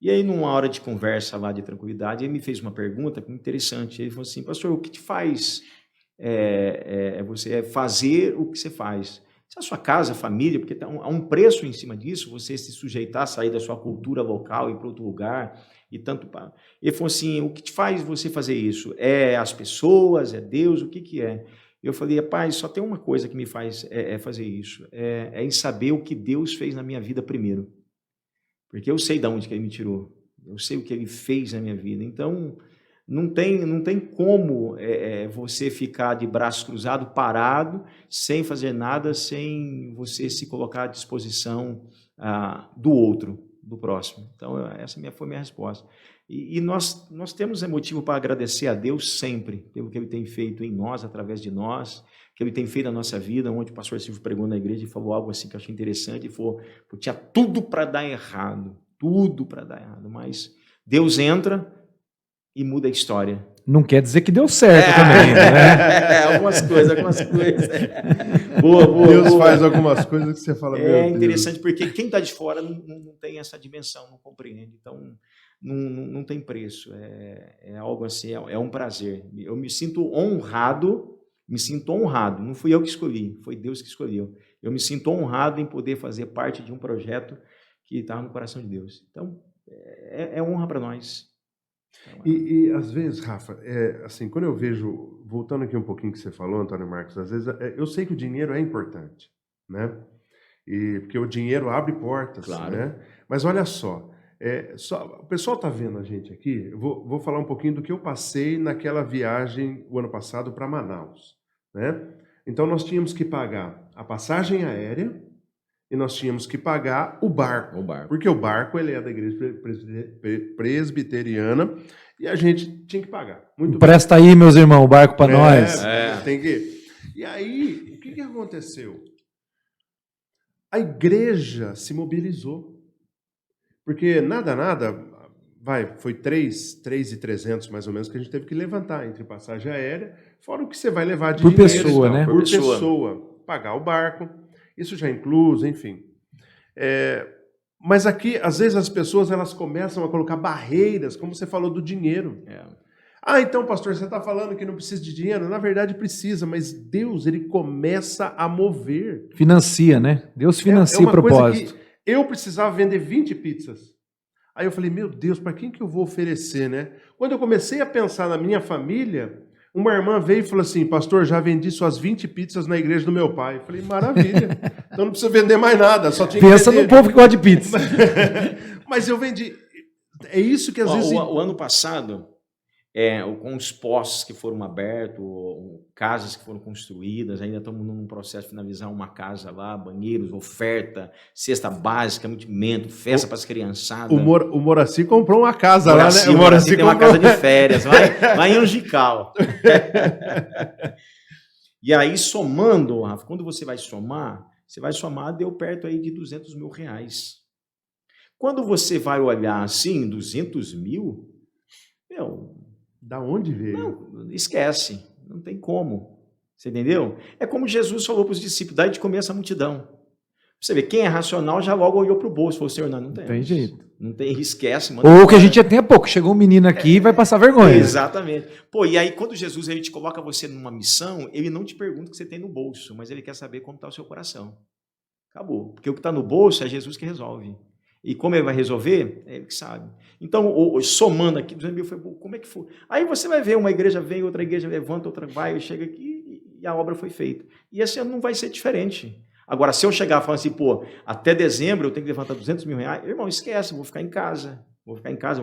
E aí, numa hora de conversa lá, de tranquilidade, ele me fez uma pergunta interessante. Ele falou assim, pastor, o que te faz você fazer o que você faz. Se a sua casa, a família, porque há um preço em cima disso, você se sujeitar, sair da sua cultura local e ir para outro lugar, e tanto para... Ele falou assim, o que te faz você fazer isso? É as pessoas, é Deus, o que é? Eu falei, rapaz, só tem uma coisa que me faz fazer isso, é em saber o que Deus fez na minha vida primeiro. Porque eu sei de onde que Ele me tirou, eu sei o que Ele fez na minha vida, então... Não tem como você ficar de braço cruzado, parado, sem fazer nada, sem você se colocar à disposição do outro, do próximo. Então, essa foi a minha resposta. E nós temos motivo para agradecer a Deus sempre, pelo que Ele tem feito em nós, através de nós, que Ele tem feito na nossa vida. Onde o pastor Silvio pregou na igreja e falou algo assim que eu achei interessante, e falou, tinha tudo para dar errado, mas Deus entra e muda a história. Não quer dizer que deu certo também, né? Algumas coisas. Boa. Deus faz algumas coisas que você fala, É interessante, porque quem está de fora não tem essa dimensão, não compreende. Então, não tem preço. É algo assim, é um prazer. Eu me sinto honrado. Não fui eu que escolhi, foi Deus que escolheu. Eu me sinto honrado em poder fazer parte de um projeto que estava no coração de Deus. Então, é honra para nós. E às vezes, Rafa, assim, quando eu vejo, voltando aqui um pouquinho que você falou, Antônio Marcos, às vezes eu sei que o dinheiro é importante, né? Porque o dinheiro abre portas, claro, né? Mas olha só, o pessoal está vendo a gente aqui, eu vou falar um pouquinho do que eu passei naquela viagem o ano passado para Manaus, né? Então nós tínhamos que pagar a passagem aérea, e nós tínhamos que pagar o barco. Porque o barco ele é da igreja presbiteriana e a gente tinha que pagar. Muito Presta bem. Aí, meus irmãos, o barco para nós. Tem que... E aí, o que aconteceu? A igreja se mobilizou. Porque foi 3.300 mais ou menos que a gente teve que levantar entre passagem aérea, fora o que você vai levar de por dinheiro. Pessoa, né? Por pessoa. Pagar o barco. Isso já é incluso, enfim. Mas aqui, às vezes, as pessoas elas começam a colocar barreiras, como você falou do dinheiro. Então, pastor, você está falando que não precisa de dinheiro? Na verdade, precisa, mas Deus, Ele começa a mover. Financia, né? Deus financia o propósito. Eu precisava vender 20 pizzas. Aí eu falei, meu Deus, para quem que eu vou oferecer, né? Quando eu comecei a pensar na minha família... Uma irmã veio e falou assim, pastor, já vendi suas 20 pizzas na igreja do meu pai. Eu falei, maravilha, então não precisa vender mais nada, só tinha que Pensa no povo que gosta de pizza. Mas eu vendi. É isso que às vezes... O ano passado, com os postos que foram abertos, casas que foram construídas, ainda estamos num processo de finalizar uma casa lá, banheiros, oferta, cesta básica, mantimento, festa para as criançadas. O Moraci comprou uma casa lá, né? O Moraci tem uma casa de férias, lá em Angical. E aí, somando, Rafa, quando você vai somar, deu perto aí de R$200 mil. Quando você vai olhar assim, 200 mil, da onde veio? Não, esquece, não tem como. Você entendeu? É como Jesus falou para os discípulos, daí de comer essa multidão. Você vê, quem é racional já logo olhou para o bolso e falou, Senhor, não tem jeito. Não tem, esquece. Ou que a gente já tem há pouco, chegou um menino aqui e vai passar vergonha. Exatamente. E aí quando Jesus ele te coloca você numa missão, ele não te pergunta o que você tem no bolso, mas ele quer saber como está o seu coração. Acabou. Porque o que está no bolso é Jesus que resolve. E como ele vai resolver, é ele que sabe. Então, somando aqui, 200 mil, como é que foi? Aí você vai ver, uma igreja vem, outra igreja levanta, outra vai, chega aqui e a obra foi feita. E esse ano não vai ser diferente. Agora, se eu chegar e falar assim, até dezembro eu tenho que levantar R$200 mil, irmão, esquece, eu vou ficar em casa, vou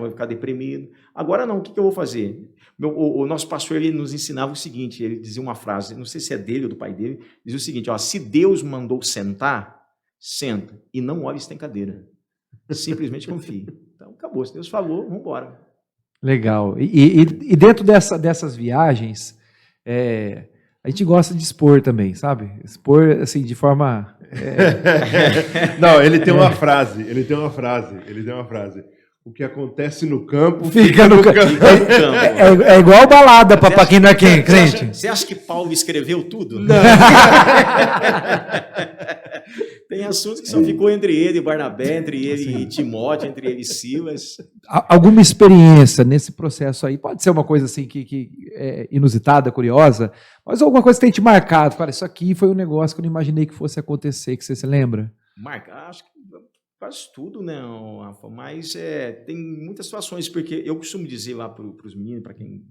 ficar deprimido. Agora não, o que eu vou fazer? O nosso pastor, ele nos ensinava o seguinte, ele dizia uma frase, não sei se é dele ou do pai dele, dizia o seguinte, se Deus mandou sentar, senta, e não olhe se tem cadeira. Simplesmente confie. Então, acabou. Se Deus falou, vamos embora. Legal. E dentro dessas viagens, a gente gosta de expor também, sabe? Expor, assim, de forma... Não, ele tem uma frase. O que acontece no campo, fica no campo. É igual balada para quem não é crente. Você acha que Paulo escreveu tudo? Não. Tem assuntos que só ficou entre ele e Barnabé, entre ele e Timóteo, entre ele e Silas. Alguma experiência nesse processo aí? Pode ser uma coisa assim que é inusitada, curiosa, mas alguma coisa que tem te marcado. Cara, isso aqui foi um negócio que eu não imaginei que fosse acontecer, que você se lembra? Marca, acho que quase tudo, né, Rafa? Mas tem muitas situações, porque eu costumo dizer lá para os meninos, para quem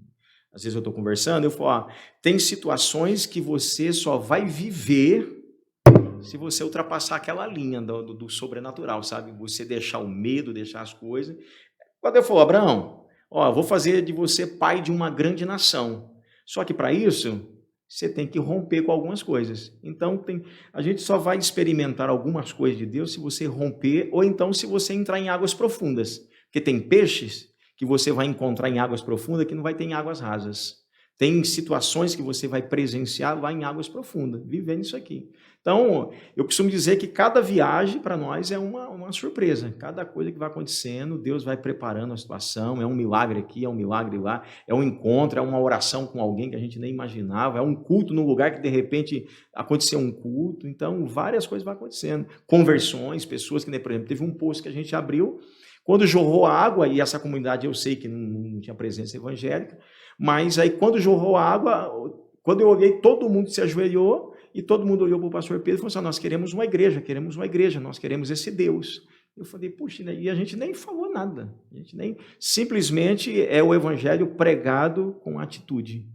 às vezes eu estou conversando, eu falo, tem situações que você só vai viver se você ultrapassar aquela linha do sobrenatural, sabe? Você deixar o medo, deixar as coisas. Quando eu falo, Abraão, ó, vou fazer de você pai de uma grande nação. Só que para isso, você tem que romper com algumas coisas. Então, a gente só vai experimentar algumas coisas de Deus se você romper, ou então se você entrar em águas profundas. Porque tem peixes que você vai encontrar em águas profundas que não vai ter em águas rasas. Tem situações que você vai presenciar lá em águas profundas, vivendo isso aqui. Então, eu costumo dizer que cada viagem para nós é uma surpresa. Cada coisa que vai acontecendo, Deus vai preparando a situação. É um milagre aqui, é um milagre lá, é um encontro, é uma oração com alguém que a gente nem imaginava, é um culto num lugar que de repente aconteceu um culto. Então, várias coisas vão acontecendo. Conversões, pessoas que, por exemplo, teve um poço que a gente abriu, quando jorrou a água, e essa comunidade eu sei que não tinha presença evangélica, mas aí quando jorrou a água, quando eu olhei, todo mundo se ajoelhou e todo mundo olhou para o pastor Pedro e falou assim, nós queremos uma igreja, nós queremos esse Deus. Eu falei, puxa, e a gente nem falou nada, a gente nem, simplesmente é o evangelho pregado com atitude.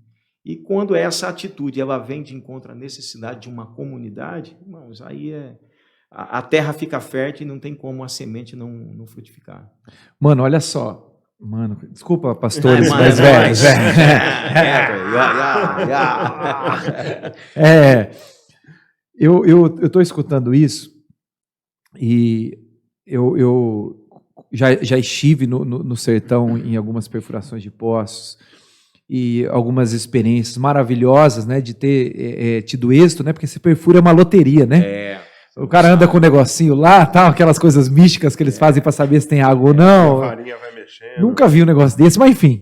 E quando essa atitude ela vem de encontro à necessidade de uma comunidade, irmãos, aí a terra fica fértil e não tem como a semente não frutificar. Mano, olha só. Mano, desculpa, pastores mais velhos. Eu estou escutando isso e eu já estive no sertão em algumas perfurações de poços e algumas experiências maravilhosas, né, de ter tido êxito, né, porque se perfura é uma loteria, né? O cara anda com um negocinho lá, tal, aquelas coisas místicas que eles fazem para saber se tem água ou não. A varinha vai mexendo. Nunca vi um negócio desse, mas enfim,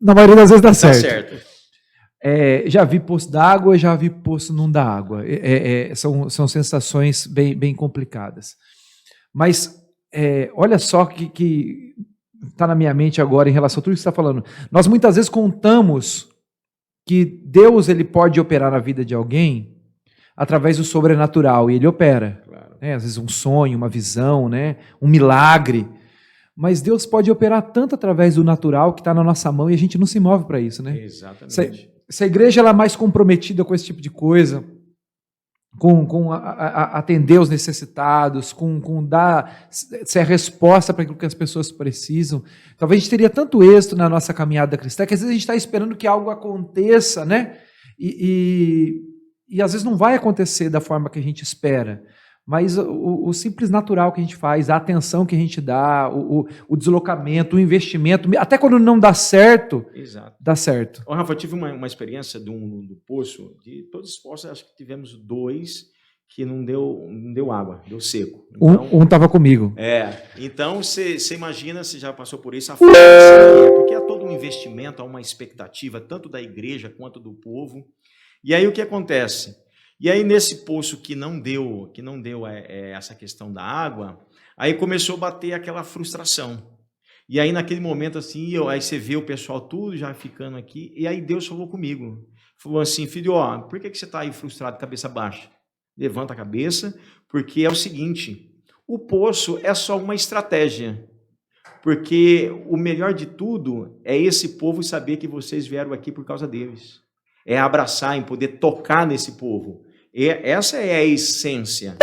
na maioria das vezes dá certo. certo. Já vi poço d'água, já vi poço não dá água. São sensações bem complicadas. Mas olha só que está na minha mente agora em relação a tudo isso que você está falando. Nós muitas vezes contamos que Deus ele pode operar na vida de alguém através do sobrenatural, e ele opera. Claro. Às vezes um sonho, uma visão, né? Um milagre. Mas Deus pode operar tanto através do natural que está na nossa mão e a gente não se move para isso, né? Exatamente. Se a igreja ela é mais comprometida com esse tipo de coisa, com atender os necessitados, com dar ser a resposta para aquilo que as pessoas precisam, talvez a gente teria tanto êxito na nossa caminhada cristã que às vezes a gente está esperando que algo aconteça, né? E às vezes não vai acontecer da forma que a gente espera, mas o simples natural que a gente faz, a atenção que a gente dá, o deslocamento, o investimento, até quando não dá certo, Exato. dá certo. Ô, Rafa, eu tive uma experiência do poço, de todos os poços, acho que tivemos 2 que não deu água, deu seco. Então, um estava comigo. Então você imagina, se já passou por isso, a força que é, porque há todo um investimento, há uma expectativa, tanto da igreja quanto do povo. E aí o que acontece? E aí nesse poço que não deu essa questão da água, aí começou a bater aquela frustração. E aí naquele momento assim, aí você vê o pessoal tudo já ficando aqui, e aí Deus falou comigo. Falou assim, filho, por que você está aí frustrado, cabeça baixa? Levanta a cabeça, porque é o seguinte, o poço é só uma estratégia. Porque o melhor de tudo é esse povo saber que vocês vieram aqui por causa deles. É abraçar, em poder tocar nesse povo. Essa é a essência.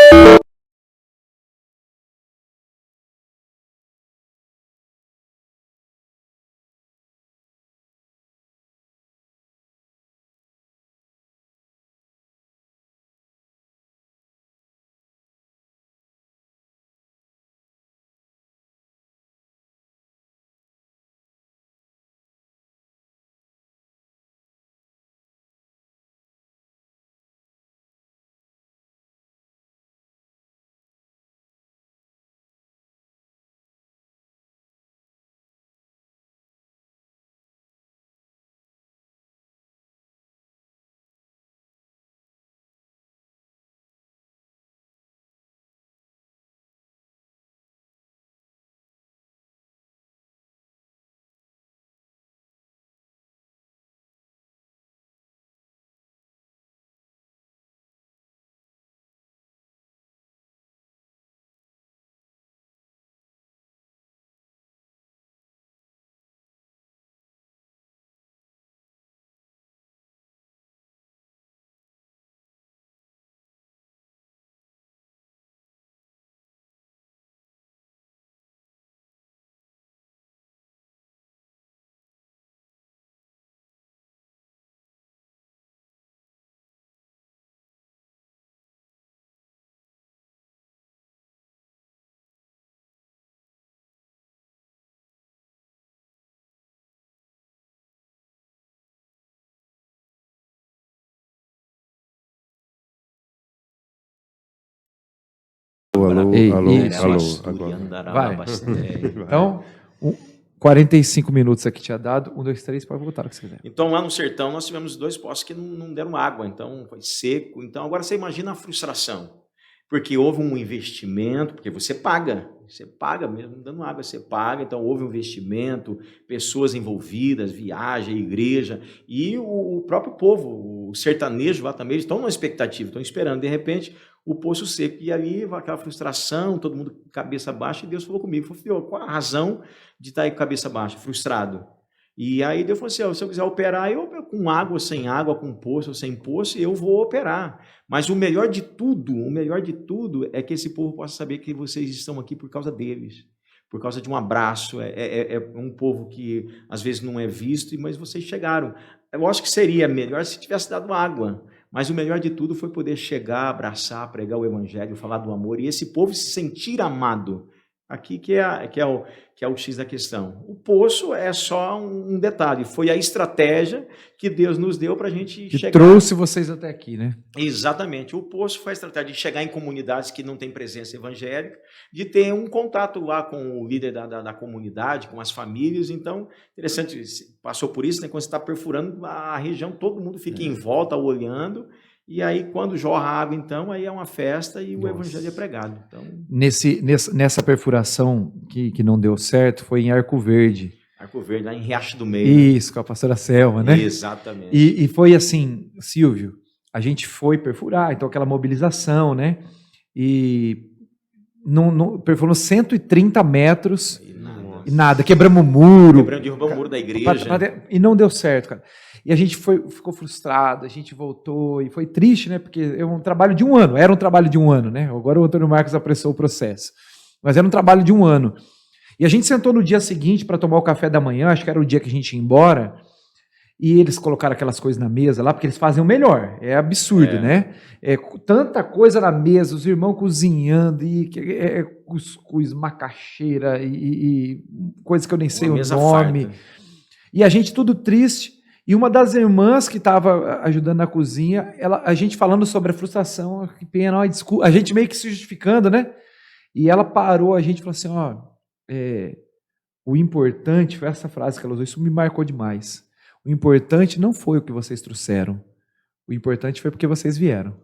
Alô, Ei, alô, isso, alô. Isso. Agora. Vai. Vai. Então, 45 minutos aqui tinha dado. 1, 2, 3, pode voltar o que você quiser. Então, lá no sertão, nós tivemos 2 poços que não deram água, então foi seco. Então, agora você imagina a frustração, porque houve um investimento, porque você paga mesmo dando água, você paga, então houve um investimento, pessoas envolvidas, viagem, igreja, e o próprio povo, o sertanejo lá também, eles estão numa expectativa, estão esperando, de repente, o poço seco, e ali aquela frustração, todo mundo cabeça baixa, e Deus falou comigo, falou, filho, qual a razão de estar aí com a cabeça baixa, frustrado? E aí Deus falou assim, ó, se eu quiser operar, eu com água, com poço ou sem poço, eu vou operar. Mas o melhor de tudo é que esse povo possa saber que vocês estão aqui por causa deles, por causa de um abraço. É um povo que às vezes não é visto, mas vocês chegaram. Eu acho que seria melhor se tivesse dado água, mas o melhor de tudo foi poder chegar, abraçar, pregar o evangelho, falar do amor, e esse povo se sentir amado. Aqui que é o X da questão. O poço é só um detalhe, foi a estratégia que Deus nos deu para a gente Que chegar. trouxe vocês até aqui, né? Exatamente. O poço foi a estratégia de chegar em comunidades que não têm presença evangélica, de ter um contato lá com o líder da comunidade, com as famílias. Então, interessante, passou por isso, né? Quando você está perfurando a região, todo mundo fica em volta olhando. E aí, quando jorra água, então, aí é uma festa e o evangelho é pregado. Então, Nessa perfuração que não deu certo, foi em Arco Verde. Arco Verde, lá em Riacho do Meio. Isso, com a pastora Selma, né? Exatamente. E foi assim, Silvio, a gente foi perfurar, então aquela mobilização, né? E perfurou 130 metros e nada, quebramos o muro. Derrubamos o muro da igreja. E não deu certo, cara. E a gente ficou frustrado, a gente voltou, e foi triste, né? Porque era um trabalho de um ano, né? Agora o Antônio Marcos apressou o processo. Mas era um trabalho de um ano. E a gente sentou no dia seguinte para tomar o café da manhã, acho que era o dia que a gente ia embora, e eles colocaram aquelas coisas na mesa lá, porque eles fazem o melhor. É absurdo, né? Tanta coisa na mesa, os irmãos cozinhando, e cuscuz, macaxeira, e coisas que eu nem sei o nome. Farta. E a gente tudo triste. E uma das irmãs que estava ajudando na cozinha, a gente falando sobre a frustração, que pena, desculpa, a gente meio que se justificando, né? E ela parou a gente e falou assim, o importante, foi essa frase que ela usou, isso me marcou demais. O importante não foi o que vocês trouxeram, o importante foi porque vocês vieram.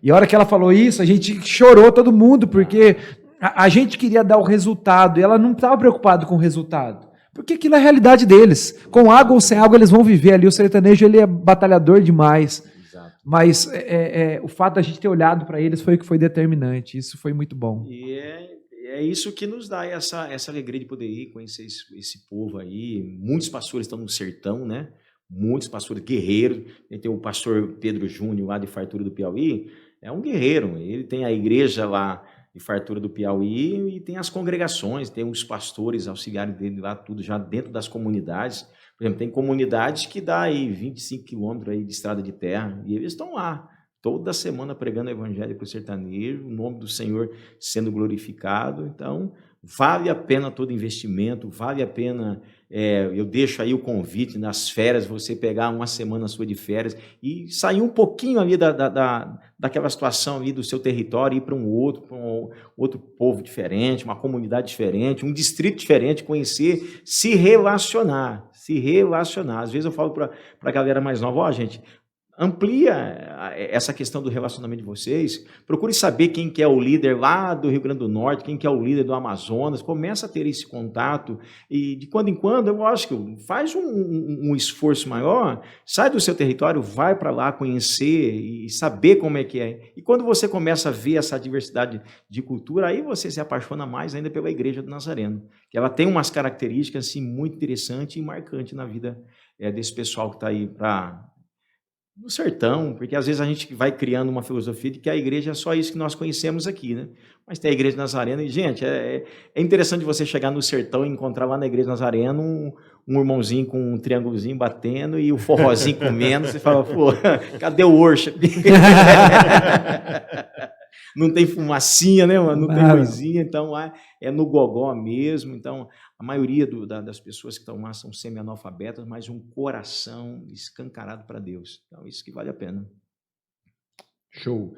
E a hora que ela falou isso, a gente chorou todo mundo, porque a gente queria dar o resultado, e ela não estava preocupada com o resultado. Porque aquilo é a realidade deles. Com água ou sem água, eles vão viver ali. O sertanejo ele é batalhador demais. Exato. Mas o fato da gente ter olhado para eles foi o que foi determinante. Isso foi muito bom. E é isso que nos dá essa alegria de poder ir conhecer esse povo aí. Muitos pastores estão no sertão, né? Muitos pastores guerreiros. Tem o pastor Pedro Júnior, lá de Fartura do Piauí. É um guerreiro. Ele tem a igreja lá de Fartura do Piauí, e tem as congregações, tem os pastores auxiliares dele lá, tudo já dentro das comunidades. Por exemplo, tem comunidades que dá aí 25 quilômetros aí de estrada de terra, e eles estão lá, toda semana pregando o evangelho para o sertanejo, o nome do Senhor sendo glorificado. Então, vale a pena todo investimento, vale a pena, eu deixo aí o convite nas férias, você pegar uma semana sua de férias e sair um pouquinho ali daquela situação ali do seu território, ir para um outro povo diferente, uma comunidade diferente, um distrito diferente, conhecer, se relacionar. Às vezes eu falo para a galera mais nova, gente, amplia essa questão do relacionamento de vocês, procure saber quem que é o líder lá do Rio Grande do Norte, quem que é o líder do Amazonas, começa a ter esse contato, e de quando em quando, eu acho que faz um esforço maior, sai do seu território, vai para lá conhecer e saber como é que é. E quando você começa a ver essa diversidade de cultura, aí você se apaixona mais ainda pela Igreja do Nazareno, que ela tem umas características assim, muito interessantes e marcantes na vida desse pessoal que está aí no sertão, porque às vezes a gente vai criando uma filosofia de que a igreja é só isso que nós conhecemos aqui, né? Mas tem a Igreja Nazarena, e, gente, é interessante você chegar no sertão e encontrar lá na Igreja Nazarena um irmãozinho com um triângulozinho batendo e o forrozinho comendo, você fala, pô, cadê o worship? Não tem fumacinha, né, mano? Não tem coisinha, então é no gogó mesmo. Então, a maioria das pessoas que estão lá são semi-analfabetas, mas um coração escancarado para Deus. Então, isso que vale a pena. Show.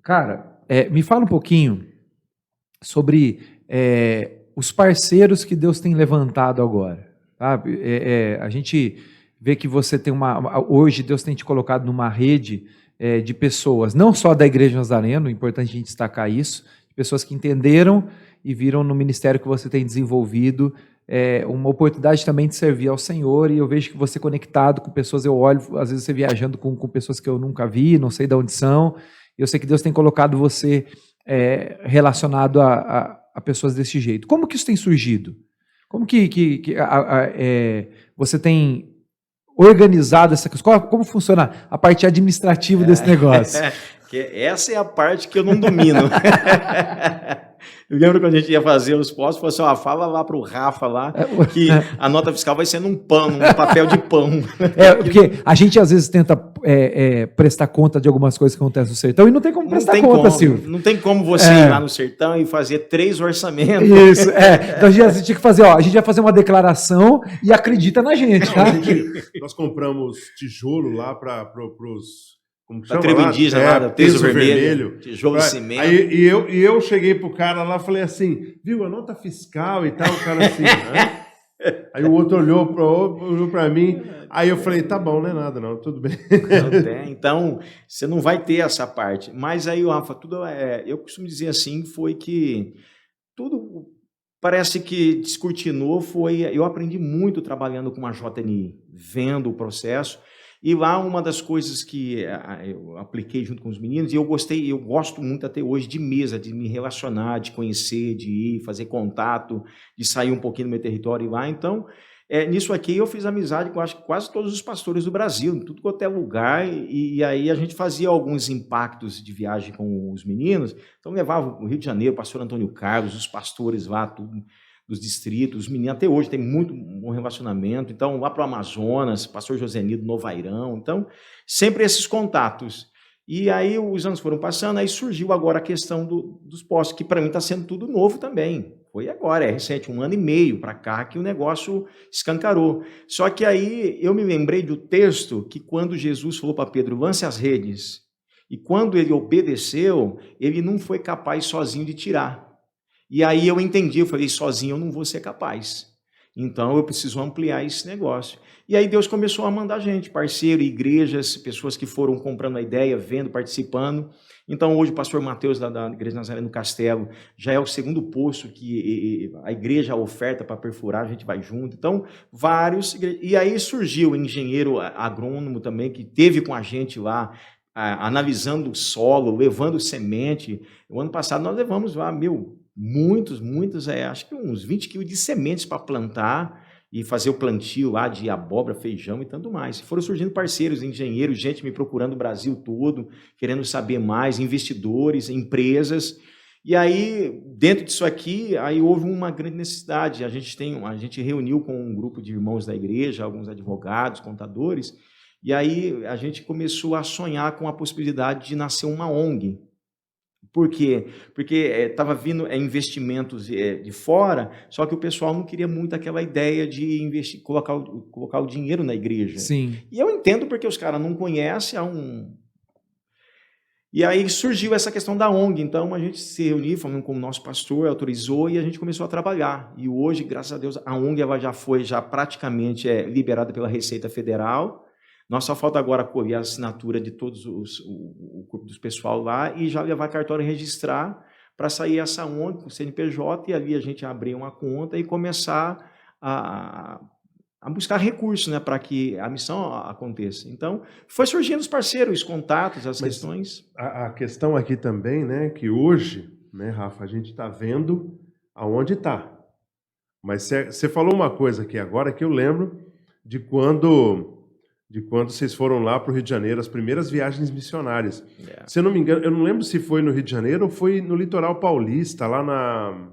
Cara, me fala um pouquinho sobre os parceiros que Deus tem levantado agora. Sabe? A gente vê que você tem hoje Deus tem te colocado numa rede de pessoas, não só da Igreja Nazareno, é importante a gente destacar isso, pessoas que entenderam e viram no ministério que você tem desenvolvido uma oportunidade também de servir ao Senhor, e eu vejo que você conectado com pessoas, eu olho, às vezes você viajando com pessoas que eu nunca vi, não sei de onde são, e eu sei que Deus tem colocado você relacionado a pessoas desse jeito. Como que isso tem surgido? Como que você tem organizado essa coisa? Como funciona a parte administrativa desse negócio? Essa é a parte que eu não domino. Eu lembro quando a gente ia fazer os postos, falou assim, fala lá para o Rafa lá, que a nota fiscal vai ser num pano, um papel de pão. Porque a gente às vezes tenta prestar conta de algumas coisas que acontecem no sertão e não tem como prestar conta, Silvio. Não tem como você ir lá no sertão e fazer 3 orçamentos. Isso, Então a gente tinha que fazer, a gente vai fazer uma declaração e acredita na gente, tá? Nós compramos tijolo lá para os... Da tribo indígena, peso vermelho, tijolo de cimento. Aí eu cheguei pro cara lá e falei assim, viu, a nota fiscal e tal, o cara assim, né? Aí o outro olhou para mim, aí eu falei, tá bom, não é nada não, tudo bem. Então, você não vai ter essa parte. Mas aí, Rafa, eu costumo dizer assim, foi que tudo parece que descortinou, eu aprendi muito trabalhando com a JNI, vendo o processo. E lá uma das coisas que eu apliquei junto com os meninos, e eu gosto muito até hoje de mesa, de me relacionar, de conhecer, de ir, fazer contato, de sair um pouquinho do meu território e ir lá. Então, nisso aqui eu fiz amizade com acho que quase todos os pastores do Brasil, em tudo quanto é lugar, e aí a gente fazia alguns impactos de viagem com os meninos. Então levava o Rio de Janeiro, o pastor Antônio Carlos, os pastores lá, tudo dos distritos, os meninos até hoje tem muito bom relacionamento, então lá para o Amazonas, pastor Josenido, Novairão, então sempre esses contatos. E aí os anos foram passando, aí surgiu agora a questão dos postos, que para mim está sendo tudo novo também. Foi agora, recente, 1 ano e meio para cá que o negócio escancarou. Só que aí eu me lembrei do texto que quando Jesus falou para Pedro, lance as redes, e quando ele obedeceu, ele não foi capaz sozinho de tirar. E aí eu entendi, eu falei, sozinho eu não vou ser capaz. Então eu preciso ampliar esse negócio. E aí Deus começou a mandar gente, parceiro, igrejas, pessoas que foram comprando a ideia, vendo, participando. Então hoje o pastor Mateus da Igreja Nazareno Castelo já é o 2º posto que a igreja oferta para perfurar, a gente vai junto. Então vários, e aí surgiu o engenheiro agrônomo também, que teve com a gente lá, analisando o solo, levando semente. O ano passado nós levamos lá, muitos, acho que uns 20 quilos de sementes para plantar e fazer o plantio lá de abóbora, feijão e tanto mais. Foram surgindo parceiros, engenheiros, gente me procurando o Brasil todo, querendo saber mais, investidores, empresas. E aí, dentro disso aqui, aí houve uma grande necessidade. A gente reuniu com um grupo de irmãos da igreja, alguns advogados, contadores, e aí a gente começou a sonhar com a possibilidade de nascer uma ONG. Por quê? Porque estava vindo investimentos de fora, só que o pessoal não queria muito aquela ideia de investir, colocar o dinheiro na igreja. Sim. E eu entendo porque os caras não conhecem. E aí surgiu essa questão da ONG. Então a gente se reuniu, falando com o nosso pastor, autorizou e a gente começou a trabalhar. E hoje, graças a Deus, a ONG ela já foi praticamente liberada pela Receita Federal. Nós só falta agora colher a assinatura de todos o corpo dos pessoal lá e já levar cartório e registrar para sair essa ONG com o CNPJ e ali a gente abrir uma conta e começar a buscar recursos, né, para que a missão aconteça. Então, foi surgindo os parceiros, os contatos, as questões. A questão aqui também, né, que hoje, né, Rafa, a gente está vendo aonde está. Mas você falou uma coisa aqui agora que eu lembro de quando vocês foram lá para o Rio de Janeiro, as primeiras viagens missionárias. Se eu não me engano, eu não lembro se foi no Rio de Janeiro ou foi no litoral paulista, lá na...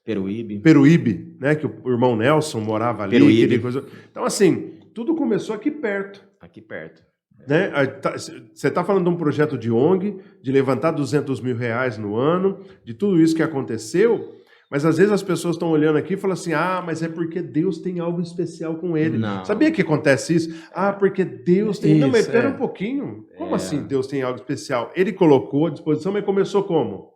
Peruíbe, né? Que o irmão Nelson morava ali. Peruíbe. Então, assim, tudo começou aqui perto. Aqui perto. Né? Você está falando de um projeto de ONG, de levantar R$200 mil no ano, de tudo isso que aconteceu... Mas às vezes as pessoas estão olhando aqui e falam assim, mas é porque Deus tem algo especial com ele. Não. Sabia que acontece isso? Porque Deus tem... Não, mas espera um pouquinho. Como assim Deus tem algo especial? Ele colocou à disposição, mas começou como?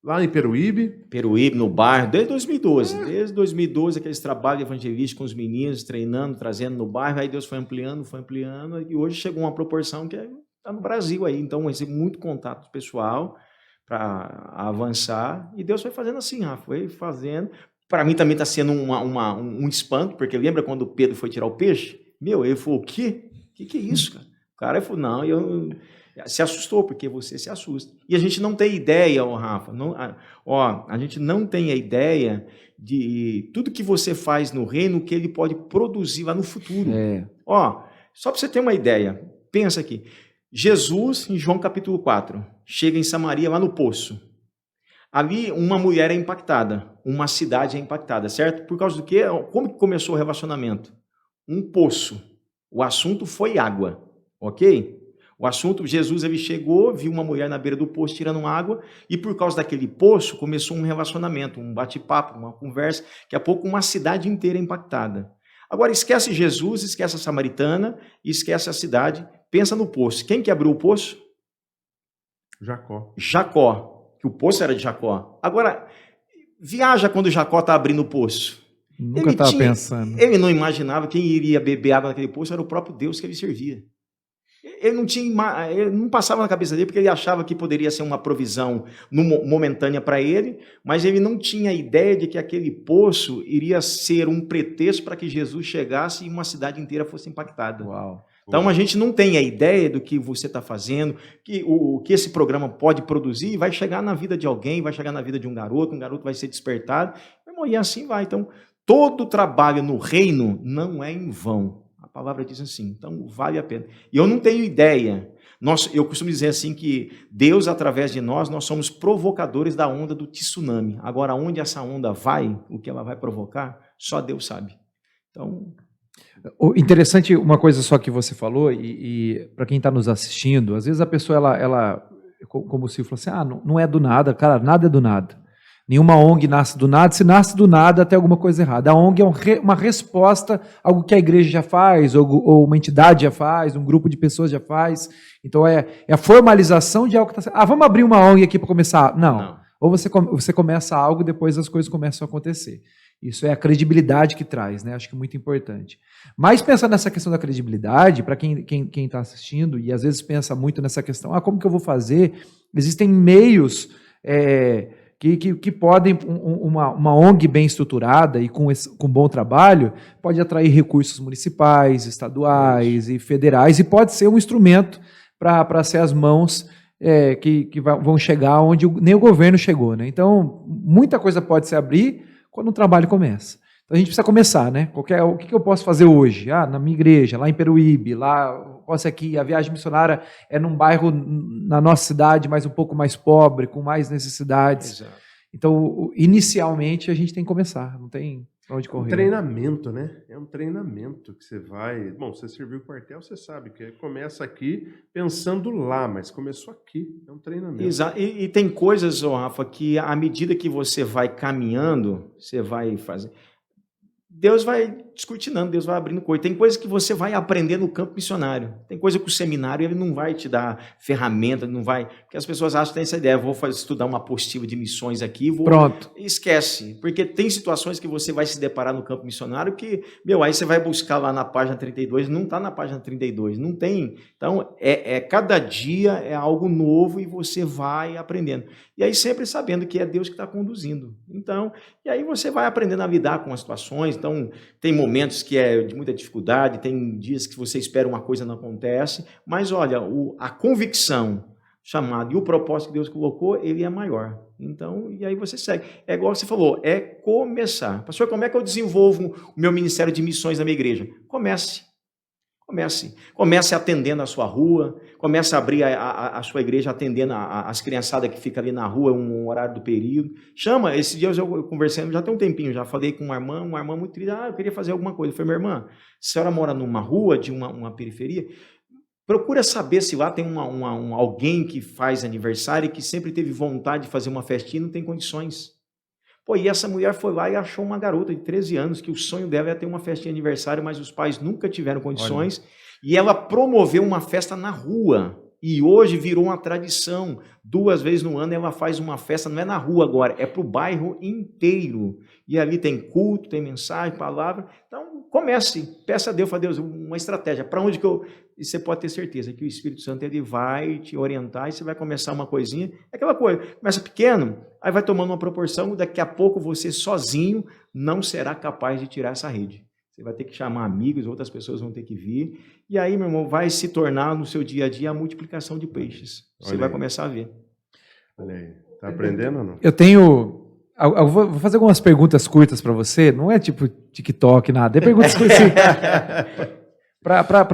Lá em Peruíbe? Peruíbe, no bairro, desde 2012. Desde 2012, aqueles trabalhos evangelísticos com os meninos, treinando, trazendo no bairro. Aí Deus foi ampliando, e hoje chegou uma proporção que está no Brasil aí. Então, eu recebo muito contato pessoal para avançar. E Deus foi fazendo assim, foi fazendo. Para mim também está sendo um espanto, porque lembra quando Pedro foi tirar o peixe? Ele falou, o quê? O que é isso, cara? O cara falou, não, se assustou, porque você se assusta. E a gente não tem ideia, Rafa, a gente não tem a ideia de tudo que você faz no reino, que ele pode produzir lá no futuro. Só para você ter uma ideia, pensa aqui. Jesus, em João capítulo 4, chega em Samaria, lá no poço. Ali, uma mulher é impactada, uma cidade é impactada, certo? Por causa do quê? Como que começou o relacionamento? Um poço. O assunto foi água, ok? O assunto, Jesus, ele chegou, viu uma mulher na beira do poço tirando água, e por causa daquele poço, começou um relacionamento, um bate-papo, uma conversa, daqui a pouco uma cidade inteira impactada. Agora, esquece Jesus, esquece a samaritana, esquece a cidade, pensa no poço. Quem que abriu o poço? Jacó, que o poço era de Jacó. Agora, viaja quando Jacó está abrindo o poço. Nunca estava pensando. Ele não imaginava quem iria beber água naquele poço, era o próprio Deus que ele servia. Ele não passava na cabeça dele, porque ele achava que poderia ser uma provisão momentânea para ele, mas ele não tinha ideia de que aquele poço iria ser um pretexto para que Jesus chegasse e uma cidade inteira fosse impactada. Uau. Então a gente não tem a ideia do que você está fazendo, que o que esse programa pode produzir, vai chegar na vida de alguém, vai chegar na vida de um garoto vai ser despertado, e assim vai. Então, todo trabalho no reino não é em vão. A palavra diz assim, então vale a pena. E eu não tenho ideia. Eu costumo dizer assim que Deus, através de nós somos provocadores da onda do tsunami. Agora, onde essa onda vai, o que ela vai provocar, só Deus sabe. Então... Interessante uma coisa só que você falou, e para quem está nos assistindo, às vezes a pessoa, ela como o Silvio falou assim, não é do nada, cara, nada é do nada. Nenhuma ONG nasce do nada, se nasce do nada, tem alguma coisa errada. A ONG é uma resposta a algo que a igreja já faz, ou uma entidade já faz, um grupo de pessoas já faz. Então é a formalização de algo que está... vamos abrir uma ONG aqui para começar. Não. Ou você começa algo e depois as coisas começam a acontecer. Isso é a credibilidade que traz, né? Acho que é muito importante. Mas pensando nessa questão da credibilidade, para quem está assistindo, e às vezes pensa muito nessa questão, como que eu vou fazer? Existem meios... Que podem, uma ONG bem estruturada e com bom trabalho, pode atrair recursos municipais, estaduais e federais, e pode ser um instrumento para ser as mãos que vão chegar onde nem o governo chegou, né? Então, muita coisa pode se abrir quando o trabalho começa. Então, a gente precisa começar, né? O que eu posso fazer hoje? Na minha igreja, lá em Peruíbe, posso aqui, a viagem missionária é num bairro na nossa cidade, mas um pouco mais pobre, com mais necessidades. Exato. Então, inicialmente, a gente tem que começar, não tem pra onde correr. Um treinamento, né? É um treinamento que você vai... Bom, você serviu o quartel, você sabe que começa aqui pensando lá, mas começou aqui. É um treinamento. Exato. E tem coisas, Rafa, que à medida que você vai caminhando, você vai fazer... Deus vai descortinando, Deus vai abrindo coisa. Tem coisas que você vai aprender no campo missionário. Tem coisa que o seminário ele não vai te dar ferramenta, não vai... Porque as pessoas acham que tem essa ideia, vou estudar uma apostila de missões aqui, Pronto. Esquece. Porque tem situações que você vai se deparar no campo missionário que, aí você vai buscar lá na página 32, não está na página 32, não tem. Então, cada dia é algo novo e você vai aprendendo. E aí sempre sabendo que é Deus que está conduzindo. Então, e aí você vai aprendendo a lidar com as situações. Então, tem momentos que é de muita dificuldade, tem dias que você espera uma coisa não acontece, mas olha, a convicção chamada e o propósito que Deus colocou, ele é maior. Então, e aí você segue. É igual você falou, é começar. Pastor, como é que eu desenvolvo o meu ministério de missões na minha igreja? Comece atendendo a sua rua, comece a abrir a sua igreja atendendo as criançadas que ficam ali na rua, um horário do período. Chama, esses dias eu conversando, já tem um tempinho, já falei com uma irmã muito triste, eu queria fazer alguma coisa. Eu falei, minha irmã, a senhora mora numa rua de uma periferia, procura saber se lá tem alguém que faz aniversário e que sempre teve vontade de fazer uma festinha e não tem condições. E essa mulher foi lá e achou uma garota de 13 anos, que o sonho dela é ter uma festa de aniversário, mas os pais nunca tiveram condições. Olha. E ela promoveu uma festa na rua. E hoje virou uma tradição. 2 vezes no ano ela faz uma festa, não é na rua agora, é para o bairro inteiro. E ali tem culto, tem mensagem, palavra. Então, comece, peça a Deus, fala, Deus, uma estratégia. Para onde que eu... E você pode ter certeza que o Espírito Santo ele vai te orientar e você vai começar uma coisinha. É aquela coisa, começa pequeno, aí vai tomando uma proporção, daqui a pouco você sozinho não será capaz de tirar essa rede. Você vai ter que chamar amigos, outras pessoas vão ter que vir. E aí, meu irmão, vai se tornar no seu dia a dia a multiplicação de peixes. Você vai começar a ver. Olha aí. Tá aprendendo ou não? Eu tenho... Eu vou fazer algumas perguntas curtas para você. Não é tipo TikTok, nada. É perguntas curtas para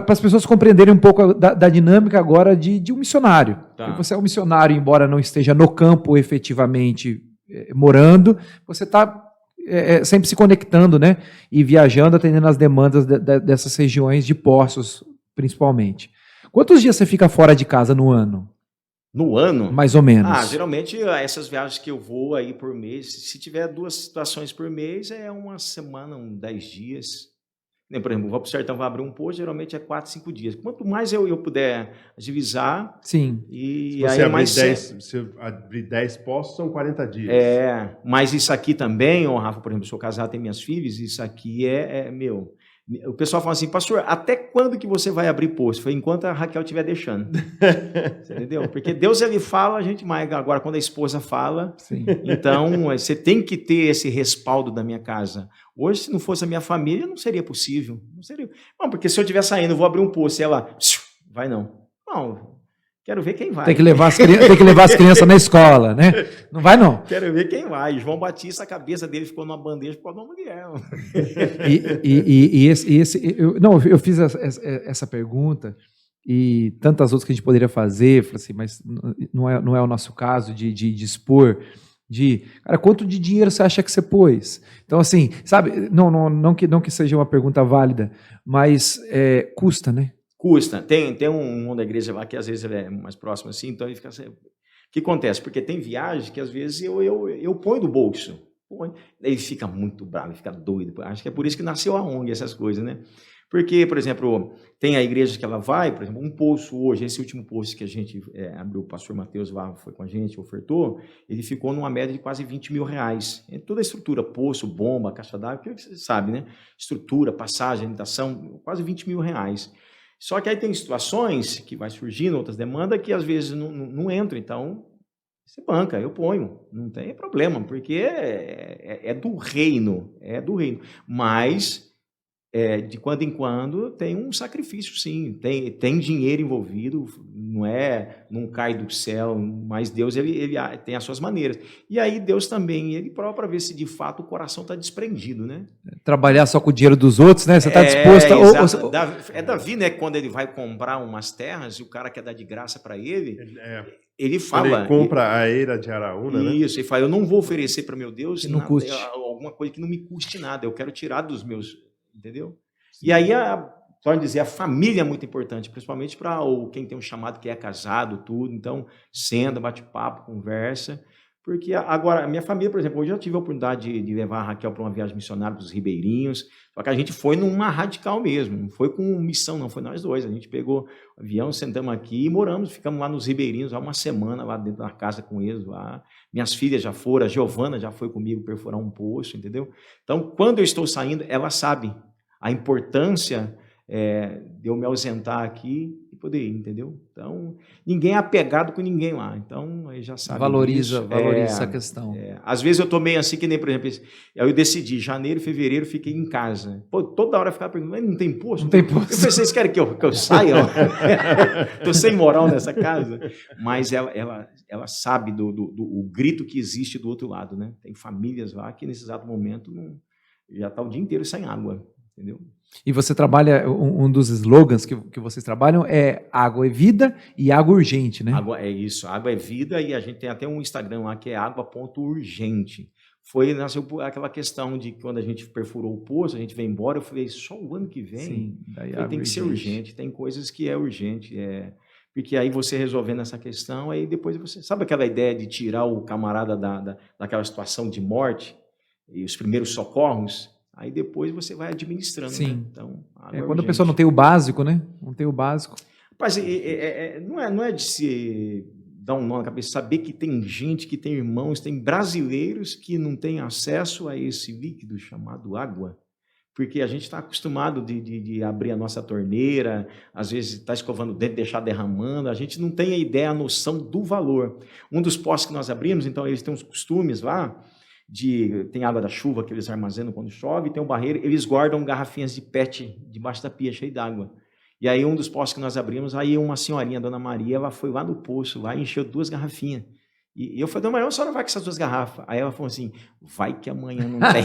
as pessoas compreenderem um pouco da dinâmica agora de um missionário. Tá. Porque você é um missionário, embora não esteja no campo efetivamente morando, você está sempre se conectando, né? E viajando, atendendo às demandas dessas regiões de Poços, principalmente. Quantos dias você fica fora de casa no ano? No ano? Mais ou menos. Geralmente essas viagens que eu vou aí por mês, se tiver 2 situações por mês, é uma semana, 10 dias. Por exemplo, vou para o sertão, vou abrir um posto, geralmente é 4, 5 dias. Quanto mais eu puder divisar... Sim. E se você aí abrir 10 postos, são 40 dias. Mas isso aqui também, Rafa, por exemplo, eu sou casado, tenho minhas filhas, isso aqui meu... O pessoal fala assim, pastor, até quando que você vai abrir posto? Foi enquanto a Raquel estiver deixando. Você entendeu? Porque Deus, ele fala, a gente mais. Agora, quando a esposa fala, sim. Então, você tem que ter esse respaldo da minha casa. Hoje, se não fosse a minha família, não seria possível. Não seria. Não, porque se eu estiver saindo, eu vou abrir um posto e ela... Vai não. Não, quero ver quem vai. Tem que levar as crianças na escola, né? Não vai não. Quero ver quem vai. João Batista, a cabeça dele ficou numa bandeja por causa de uma mulher. Eu fiz essa pergunta e tantas outras que a gente poderia fazer, falei assim, mas não é o nosso caso de expor, cara, quanto de dinheiro você acha que você pôs? Então, assim, sabe, não que seja uma pergunta válida, mas custa, né? Custa. Tem um da igreja lá que às vezes ele é mais próximo assim, então ele fica assim. O que acontece? Porque tem viagens que às vezes eu ponho do bolso. Ele fica muito bravo, ele fica doido. Acho que é por isso que nasceu a ONG, essas coisas, né? Porque, por exemplo, tem a igreja que ela vai, por exemplo, um poço hoje, esse último poço que a gente abriu, o pastor Mateus lá foi com a gente, ofertou, ele ficou numa média de quase R$20 mil. Toda a estrutura, poço, bomba, caixa d'água, que você sabe, né? Estrutura, passagem, alimentação, quase R$20 mil. Só que aí tem situações que vai surgindo, outras demandas, que às vezes não entram, então você banca, eu ponho, não tem problema, porque é do reino, mas de quando em quando tem um sacrifício, sim, tem dinheiro envolvido, não cai do céu, mas Deus ele tem as suas maneiras. E aí Deus também, ele prova para ver se de fato o coração está desprendido, né? Trabalhar só com o dinheiro dos outros, né? Você está disposto a... Davi, né? Quando ele vai comprar umas terras e o cara quer dar de graça para ele, ele fala... Ele compra a eira de Araúna, né? Isso, ele fala, eu não vou oferecer para meu Deus não custe. Alguma coisa que não me custe nada, eu quero tirar dos meus... Entendeu? Sim. E aí, pode dizer, a família é muito importante, principalmente para quem tem um chamado que é casado, tudo. Então, senta, bate papo, conversa. Porque agora, a minha família, por exemplo, hoje eu tive a oportunidade de levar a Raquel para uma viagem missionária para os Ribeirinhos. Só que a gente foi numa radical mesmo, não foi com missão, não, foi nós dois. A gente pegou o avião, sentamos aqui e moramos, ficamos lá nos Ribeirinhos, há uma semana lá dentro da casa com eles. Lá. Minhas filhas já foram, a Giovana já foi comigo perfurar um poço, entendeu? Então, quando eu estou saindo, ela sabe a importância de eu me ausentar aqui e poder ir, entendeu? Então, ninguém é apegado com ninguém lá, então aí já sabe. Valoriza essa questão. Às vezes eu tô meio assim, que nem, por exemplo, eu decidi, janeiro, fevereiro, fiquei em casa. Pô, toda hora eu ficava perguntando, mas não tem posto? Não tem posto. Eu pensei, vocês querem que eu saia? Tô sem moral nessa casa. Mas ela sabe do grito que existe do outro lado, né? Tem famílias lá que nesse exato momento já tá o dia inteiro sem água, entendeu? E você trabalha, um dos slogans que vocês trabalham é água é vida e água urgente, né? Água é isso, água é vida, e a gente tem até um Instagram lá que é água.urgente. Nasceu aquela questão de quando a gente perfurou o poço, a gente veio embora, eu falei, só o ano que vem? Sim, daí tem que ser urgente, tem coisas que é urgente, porque aí você resolvendo essa questão, aí depois você... Sabe aquela ideia de tirar o camarada daquela situação de morte, e os primeiros socorros... Aí depois você vai administrando. Sim. Né? Então, quando a pessoa não tem o básico, né? Não tem o básico. Mas não é de se dar um nó na cabeça, saber que tem gente, que tem irmãos, tem brasileiros que não têm acesso a esse líquido chamado água. Porque a gente está acostumado de abrir a nossa torneira, às vezes está escovando o dente, deixar derramando, a gente não tem a ideia, a noção do valor. Um dos postos que nós abrimos, então, eles têm uns costumes lá, tem água da chuva que eles armazenam quando chove, tem um barreiro, eles guardam garrafinhas de PET debaixo da pia, cheia d'água. E aí um dos postos que nós abrimos, aí uma senhorinha, a dona Maria, ela foi lá no poço, lá e encheu 2 garrafinhas. E eu falei, amanhã a senhora vai com essas 2 garrafas. Aí ela falou assim, vai que amanhã não tem.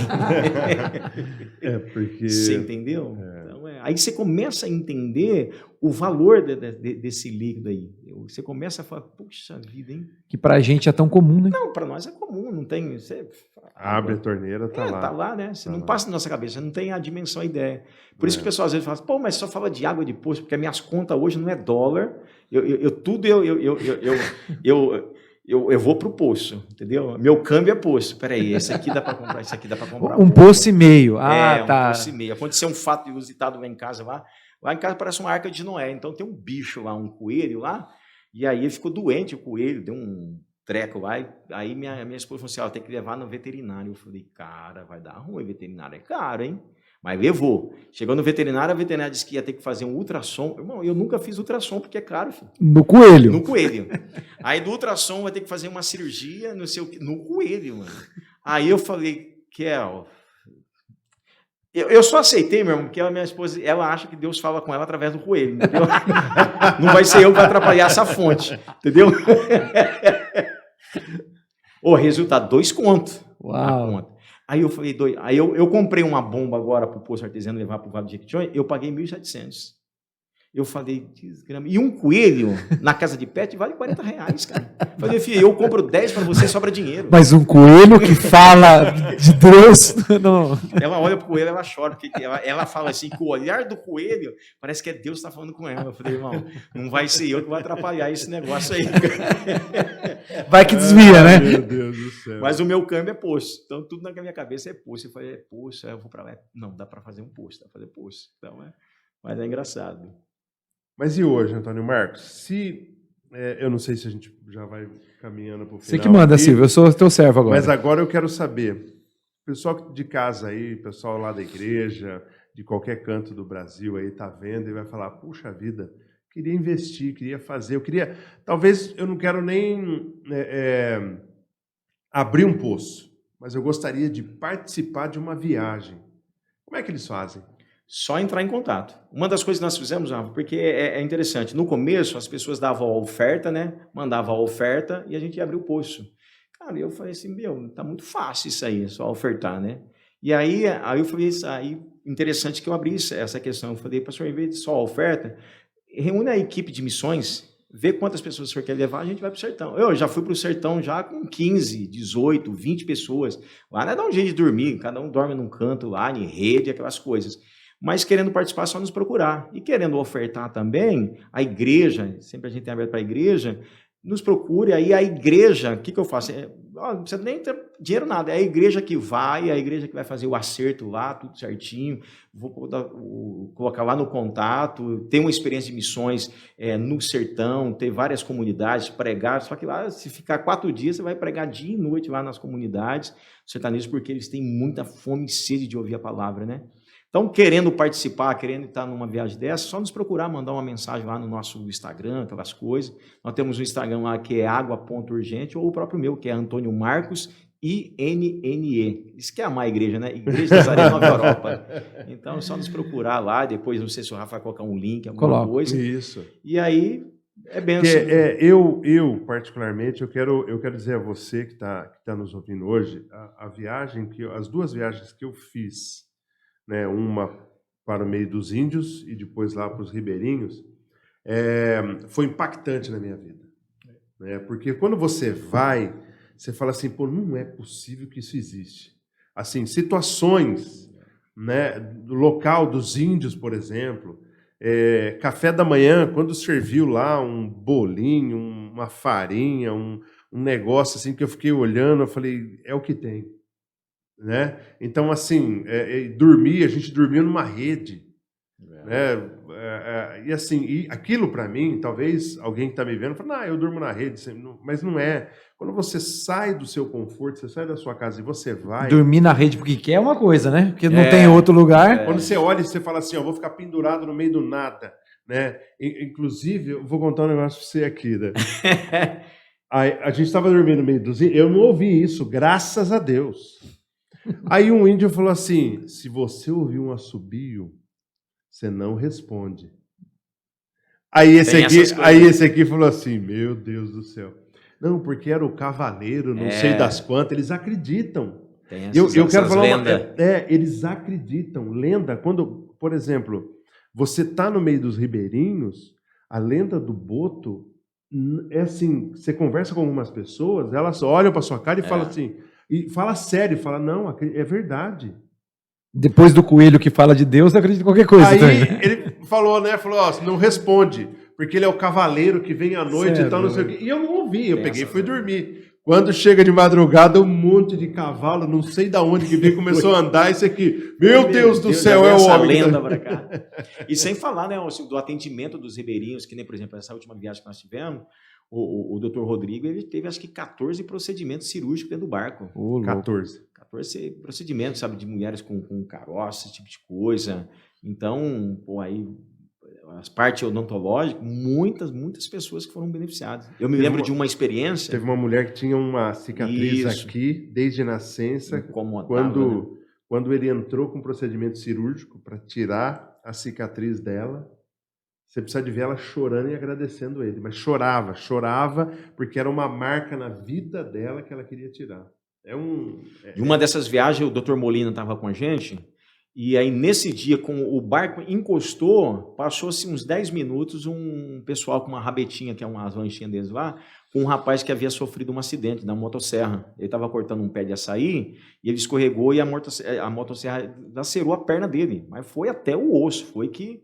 Porque... Você entendeu? Então, aí você começa a entender o valor desse líquido aí. Você começa a falar, puxa vida, hein? Que pra gente é tão comum, né? Não, para nós é comum, não tem... Você abre a torneira, tá lá. Tá lá, né? Você não passa na nossa cabeça, você não tem a dimensão, a ideia. Por isso que o pessoal às vezes fala, pô, mas só fala de água de poço, porque as minhas contas hoje não é dólar, eu vou para o poço, entendeu? Meu câmbio é poço. Peraí, esse aqui dá para comprar, esse aqui dá para comprar. Um poço e meio. Tá. Um poço e meio. Aconteceu um fato inusitado lá em casa. Lá em casa parece uma arca de Noé. Então tem um bicho lá, um coelho lá, e aí ele ficou doente, o coelho, deu um treco lá. Aí minha esposa falou assim, tem que levar no veterinário. Eu falei, cara, vai dar ruim, veterinário é caro, hein? Mas levou. Chegou no veterinário, a veterinária disse que ia ter que fazer um ultrassom. Irmão, eu nunca fiz ultrassom porque é caro, filho. No coelho? No coelho. Aí do ultrassom vai ter que fazer uma cirurgia, não sei o quê, no coelho, mano. Aí eu falei, Kel, eu só aceitei, meu irmão, porque a minha esposa, ela acha que Deus fala com ela através do coelho, entendeu? Não vai ser eu que vai atrapalhar essa fonte, entendeu? O resultado, 2 contos. Uau. Aí eu falei, aí eu comprei uma bomba agora para o poço artesiano levar para o Vale de Jequitinhonha, eu paguei 1.700. Eu falei, desgrama. E um coelho na casa de pet vale R$40, cara. Eu falei, filho, eu compro 10 para você, sobra dinheiro. Mas um coelho que fala de Deus, não. Ela olha pro coelho, ela chora, porque ela fala assim, que o olhar do coelho parece que é Deus que está falando com ela. Eu falei, irmão, não vai ser eu que vou atrapalhar esse negócio aí. Vai que desvia, né? Meu Deus do céu. Mas o meu câmbio é poço. Então, tudo na minha cabeça é poço. Eu falei, poço, eu vou para lá. Não, dá para fazer um poço, dá para fazer poço. Então, mas é engraçado. Mas e hoje, Antônio Marcos? Eu não sei se a gente já vai caminhando para o final. Você que manda, Silvio, eu sou teu servo agora. Mas agora eu quero saber, pessoal de casa aí, pessoal lá da igreja, de qualquer canto do Brasil aí, tá vendo e vai falar, puxa vida, queria investir, queria fazer, talvez eu não quero nem abrir um poço, mas eu gostaria de participar de uma viagem. Como é que eles fazem? Só entrar em contato. Uma das coisas que nós fizemos, porque é interessante, no começo as pessoas davam a oferta, né? Mandavam a oferta e a gente ia abrir o poço. Cara, eu falei assim, tá muito fácil isso aí, só ofertar, né? E aí eu falei, interessante que eu abri essa questão. Eu falei, pastor, em vez de só a oferta, reúne a equipe de missões, vê quantas pessoas o senhor quer levar, a gente vai para o sertão. Eu já fui para o sertão já com 15, 18, 20 pessoas. Lá não é dar um jeito de dormir, cada um dorme num canto lá, em rede, aquelas coisas. Mas querendo participar, só nos procurar. E querendo ofertar também, a igreja, sempre a gente tem aberto para a igreja, nos procure, aí a igreja, o que eu faço? Não precisa nem ter dinheiro, nada, é a igreja que vai fazer o acerto lá, tudo certinho, vou colocar lá no contato, ter uma experiência de missões no sertão, ter várias comunidades, pregar, só que lá, se ficar 4 dias, você vai pregar dia e noite lá nas comunidades sertanejas, porque eles têm muita fome e sede de ouvir a palavra, né? Então, querendo participar, querendo estar numa viagem dessa, só nos procurar, mandar uma mensagem lá no nosso Instagram, aquelas coisas. Nós temos um Instagram lá que é água.urgente, ou o próprio meu, que é Antônio Marcos, INNE. Isso que é amar a igreja, né? Igreja de Nazaré, Nova Europa. Então, só nos procurar lá, depois, não sei se o Rafa vai colocar um link, alguma coisa. Isso. E aí, é benção. Eu, particularmente, eu quero dizer a você que está nos ouvindo hoje, as 2 viagens que eu fiz, né, uma para o meio dos índios e depois lá para os ribeirinhos, foi impactante na minha vida. Né? Porque quando você vai, você fala assim, pô, não é possível que isso existe. Assim, situações, né, do local dos índios, por exemplo, café da manhã, quando serviu lá um bolinho, uma farinha, um negócio assim que eu fiquei olhando, eu falei, é o que tem. Né? Então, assim, a gente dormia numa rede. né? E assim, e aquilo para mim, talvez alguém que está me vendo fala, eu durmo na rede, mas não é. Quando você sai do seu conforto, você sai da sua casa e você vai... Dormir na rede porque quer é uma coisa, né? Porque não tem outro lugar. Quando você olha e você fala assim, vou ficar pendurado no meio do nada, né? Inclusive, eu vou contar um negócio para você aqui, né? A gente estava dormindo no meio dos... Eu não ouvi isso, graças a Deus. Aí um índio falou assim, se você ouvir um assobio, você não responde. Aí esse aqui falou assim, meu Deus do céu. Não, porque era o cavaleiro, não sei das quantas, eles acreditam. Eu quero falar eles acreditam. Lenda, quando, por exemplo, você está no meio dos ribeirinhos, a lenda do boto é assim, você conversa com algumas pessoas, elas olham para sua cara e falam assim, e fala sério, fala, não, é verdade. Depois do coelho que fala de Deus, eu acredito em qualquer coisa. Aí também. ele falou, não responde, porque ele é o cavaleiro que vem à noite e tal, não sei o quê. E eu não ouvi, eu peguei e fui dormir. Quando chega de madrugada, um monte de cavalo, não sei de onde que veio, começou a andar, esse aqui, meu Deus do céu, é o homem. Lenda pra cá. E sem falar, né, do atendimento dos ribeirinhos, que nem, por exemplo, essa última viagem que nós tivemos, o doutor Rodrigo, ele teve acho que 14 procedimentos cirúrgicos dentro do barco. 14 procedimentos, sabe, de mulheres com caroço, esse tipo de coisa. Então, aí as partes odontológicas, muitas pessoas que foram beneficiadas. Eu me lembro de uma experiência... Teve uma mulher que tinha uma cicatriz aqui, desde nascença, quando ele entrou com procedimento cirúrgico para tirar a cicatriz dela, você precisa de ver ela chorando e agradecendo ele. Mas chorava, porque era uma marca na vida dela que ela queria tirar. Em uma dessas viagens, o Dr. Molina estava com a gente, e aí nesse dia, com o barco encostou, passou-se uns 10 minutos, um pessoal com uma rabetinha, que é umas lanchinhas deles lá, com um rapaz que havia sofrido um acidente na motosserra. Ele estava cortando um pé de açaí, e ele escorregou e a motosserra lacerou a perna dele, mas foi até o osso, foi que...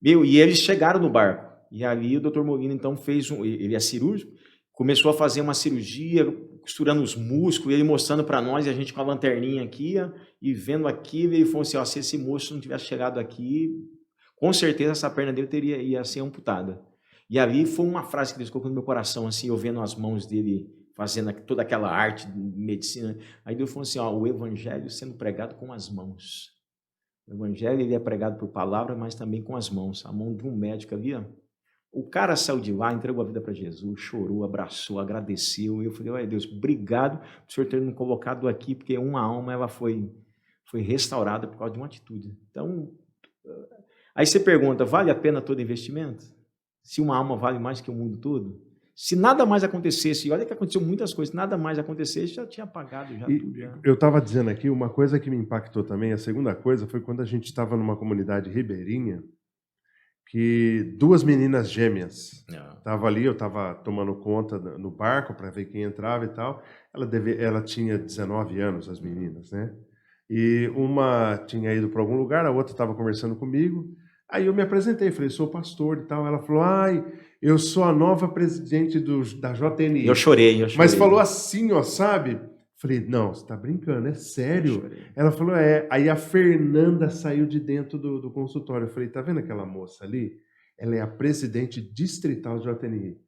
e eles chegaram no barco, e ali o Dr. Molina então ele é cirúrgico, começou a fazer uma cirurgia, costurando os músculos, ele mostrando para nós, e a gente com a lanterninha aqui, e vendo aquilo, ele falou assim, se esse moço não tivesse chegado aqui, com certeza essa perna dele ia ser amputada. E ali foi uma frase que Deus colocou no meu coração, assim, eu vendo as mãos dele fazendo toda aquela arte de medicina. Aí Deus falou assim, o evangelho sendo pregado com as mãos. O evangelho ele é pregado por palavra, mas também com as mãos. A mão de um médico ali, o cara saiu de lá, entregou a vida para Jesus, chorou, abraçou, agradeceu. E eu falei, Deus, obrigado por o Senhor ter me colocado aqui, porque uma alma ela foi restaurada por causa de uma atitude. Então, aí você pergunta, vale a pena todo investimento? Se uma alma vale mais que o mundo todo? Se nada mais acontecesse, e olha que aconteceu muitas coisas, nada mais acontecesse, já tinha pagado tudo. Já. Eu estava dizendo aqui, uma coisa que me impactou também, a segunda coisa, foi quando a gente estava numa comunidade ribeirinha, que 2 meninas gêmeas estavam ali, eu estava tomando conta no barco para ver quem entrava e tal. Ela tinha 19 anos, as meninas, né? E uma tinha ido para algum lugar, a outra estava conversando comigo. Aí eu me apresentei, falei, sou pastor e tal. Ela falou, eu sou a nova presidente da JNI. Eu chorei. Mas falou assim, sabe? Falei, não, você está brincando, é sério? Ela falou, Aí a Fernanda saiu de dentro do consultório. Eu falei, tá vendo aquela moça ali? Ela é a presidente distrital do JNI.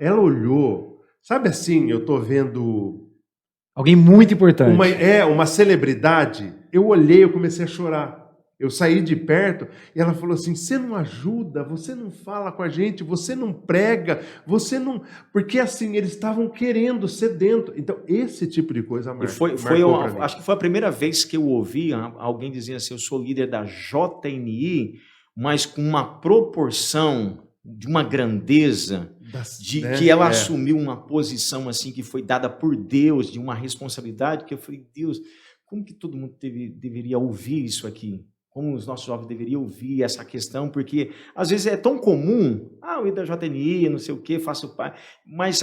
Ela olhou, sabe assim, eu tô vendo... Alguém muito importante. Uma celebridade. Eu olhei, eu comecei a chorar. Eu saí de perto e ela falou assim, você não ajuda, você não fala com a gente, você não prega, você não... Porque assim, eles estavam querendo ser dentro. Então, esse tipo de coisa marcou acho que foi a primeira vez que eu ouvi alguém dizer assim, eu sou líder da JNI, mas com uma proporção de uma grandeza, que ela assumiu uma posição assim que foi dada por Deus, de uma responsabilidade, que eu falei, Deus, como que todo mundo deveria ouvir isso aqui? Como os nossos jovens deveriam ouvir essa questão, porque às vezes é tão comum, o da JNI, não sei o quê, faço parte, mas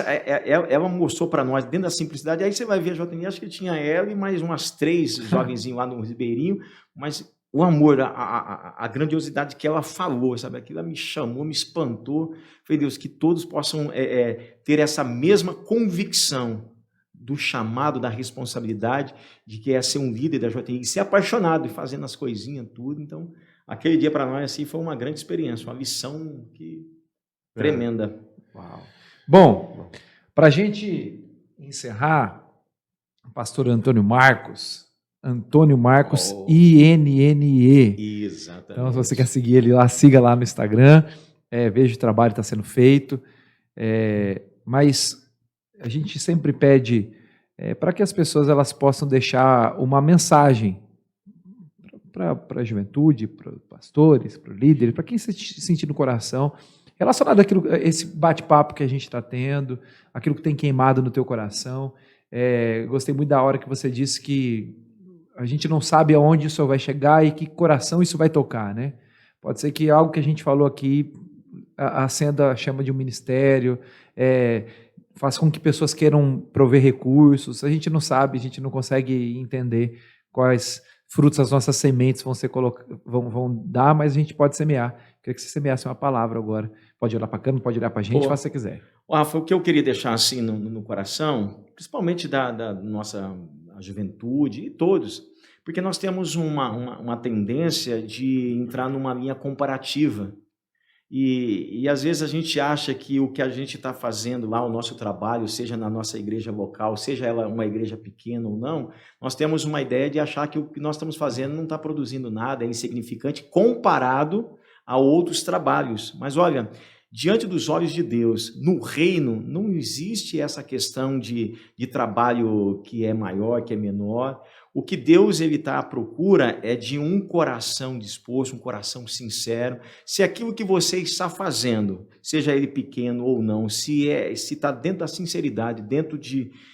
ela mostrou para nós, dentro da simplicidade, aí você vai ver a JNI, acho que tinha ela e mais umas 3 jovenzinhos lá no Ribeirinho, mas o amor, a grandiosidade que ela falou, sabe, aquilo me chamou, me espantou, falei, Deus, que todos possam ter essa mesma convicção do chamado, da responsabilidade de que é ser um líder da JNI, ser apaixonado e fazendo as coisinhas, tudo. Então, aquele dia para nós assim foi uma grande experiência, uma lição tremenda. Uau. Bom, para a gente encerrar, o pastor Antônio Marcos, INNE. Exatamente. Então, se você quer seguir ele lá, siga lá no Instagram, veja o trabalho que está sendo feito, mas a gente sempre pede para que as pessoas elas possam deixar uma mensagem para a juventude, para os pastores, para os líderes, para quem se sentir no coração, relacionado àquilo, esse bate-papo que a gente está tendo, aquilo que tem queimado no teu coração. Gostei muito da hora que você disse que a gente não sabe aonde isso vai chegar e que coração isso vai tocar, né? Pode ser que algo que a gente falou aqui acenda a chama de um ministério, faça com que pessoas queiram prover recursos. A gente não sabe, a gente não consegue entender quais frutos as nossas sementes vão dar, mas a gente pode semear. Queria que você semeasse uma palavra agora. Pode olhar para a câmera, pode olhar para a gente, faça o que você quiser. Rafa, o que eu queria deixar assim no coração, principalmente da nossa juventude e todos, porque nós temos uma tendência de entrar numa linha comparativa. E às vezes a gente acha que o que a gente está fazendo lá, o nosso trabalho, seja na nossa igreja local, seja ela uma igreja pequena ou não, nós temos uma ideia de achar que o que nós estamos fazendo não está produzindo nada, é insignificante comparado a outros trabalhos. Mas olha, diante dos olhos de Deus, no reino, não existe essa questão de trabalho que é maior, que é menor. O que Deus está à procura é de um coração disposto, um coração sincero. Se aquilo que você está fazendo, seja ele pequeno ou não, se está dentro da sinceridade, dentro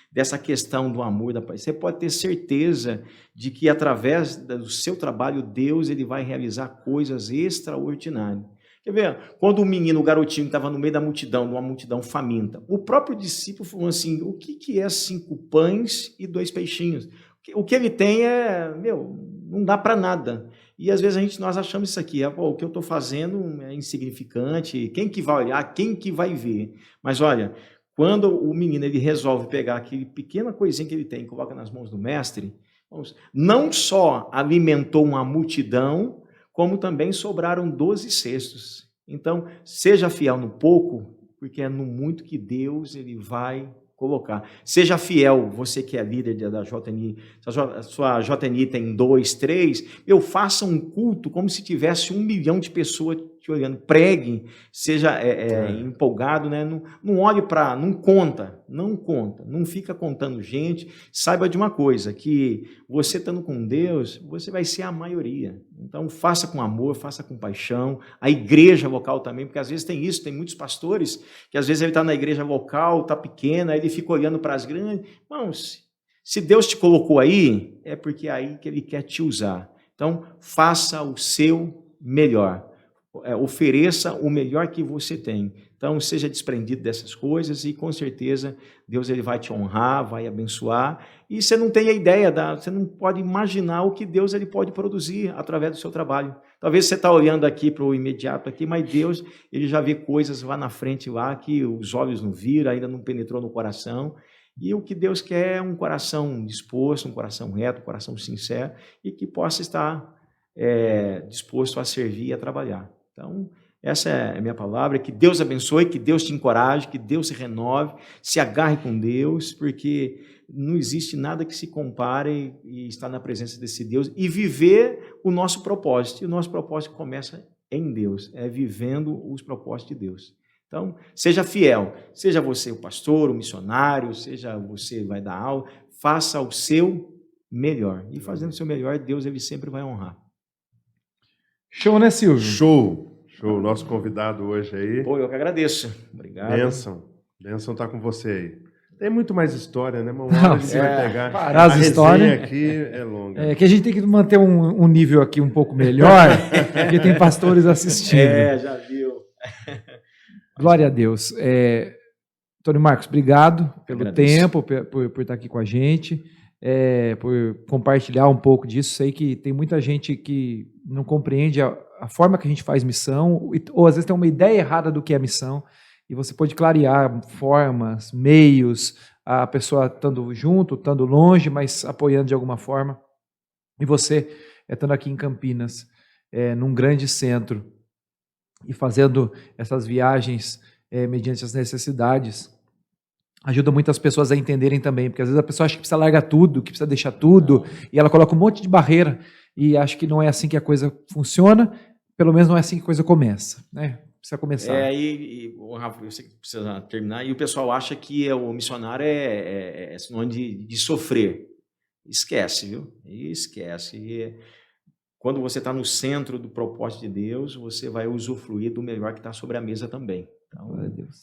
dessa questão do amor, da paz, você pode ter certeza de que através do seu trabalho, Deus ele vai realizar coisas extraordinárias. Quer ver? Quando o garotinho estava no meio da multidão, numa multidão faminta, o próprio discípulo falou assim, o que é 5 pães e 2 peixinhos? O que ele tem não dá para nada. E às vezes nós achamos isso aqui, o que eu estou fazendo é insignificante, quem que vai olhar, quem que vai ver? Mas olha, quando o menino ele resolve pegar aquele pequena coisinha que ele tem e coloca nas mãos do mestre, não só alimentou uma multidão, como também sobraram 12 cestos. Então, seja fiel no pouco, porque é no muito que Deus ele vai colocar. Seja fiel, você que é líder da JNI, se a sua JNI tem 2, 3, faça um culto como se tivesse 1 milhão de pessoas te olhando. Pregue, seja empolgado, né? Não olhe para, não conta, não fica contando gente. Saiba de uma coisa, que você estando com Deus, você vai ser a maioria. Então, faça com amor, faça com paixão. A igreja local também, porque às vezes tem isso, tem muitos pastores que às vezes ele está na igreja local, está pequena, aí ele fica olhando para as grandes. Irmãos, se Deus te colocou aí, é porque é aí que Ele quer te usar. Então, faça o seu melhor. Ofereça o melhor que você tem. Então, seja desprendido dessas coisas e, com certeza, Deus ele vai te honrar, vai abençoar. E você não tem a ideia, você não pode imaginar o que Deus ele pode produzir através do seu trabalho. Talvez você está olhando aqui para o imediato, aqui, mas Deus ele já vê coisas lá na frente, lá que os olhos não viram, ainda não penetrou no coração. E o que Deus quer é um coração disposto, um coração reto, um coração sincero e que possa estar disposto a servir e a trabalhar. Então, essa é a minha palavra, que Deus abençoe, que Deus te encoraje, que Deus se renove, se agarre com Deus, porque não existe nada que se compare e estar na presença desse Deus e viver o nosso propósito. E o nosso propósito começa em Deus, vivendo os propósitos de Deus. Então, seja fiel, seja você o pastor, o missionário, seja você vai dar aula, faça o seu melhor. E fazendo o seu melhor, Deus ele sempre vai honrar. Show, né, Silvio? Show! Nosso convidado hoje aí. Pô, eu que agradeço. Obrigado. Bênção tá com você aí. Tem muito mais história, né? Uma hora a gente vai pegar. Parar as histórias aqui é longa. É que a gente tem que manter um nível aqui um pouco melhor, porque tem pastores assistindo. Já viu. Glória a Deus. Antônio Marcos, obrigado pelo tempo, por estar aqui com a gente, por compartilhar um pouco disso. Sei que tem muita gente que não compreende a forma que a gente faz missão, ou às vezes tem uma ideia errada do que é missão, e você pode clarear formas, meios, a pessoa estando junto, estando longe, mas apoiando de alguma forma, e você estando aqui em Campinas. num grande centro e fazendo essas viagens mediante as necessidades, ajuda muitas pessoas a entenderem também, porque às vezes a pessoa acha que precisa largar tudo, que precisa deixar tudo, e ela coloca um monte de barreira, e acha que não é assim que a coisa funciona, pelo menos não é assim que a coisa começa, né? Precisa começar. Rafa, eu sei que precisa terminar, e o pessoal acha que o missionário é sinônimo de sofrer. Esquece, viu? Esquece. Quando você está no centro do propósito de Deus, você vai usufruir do melhor que está sobre a mesa também. Então,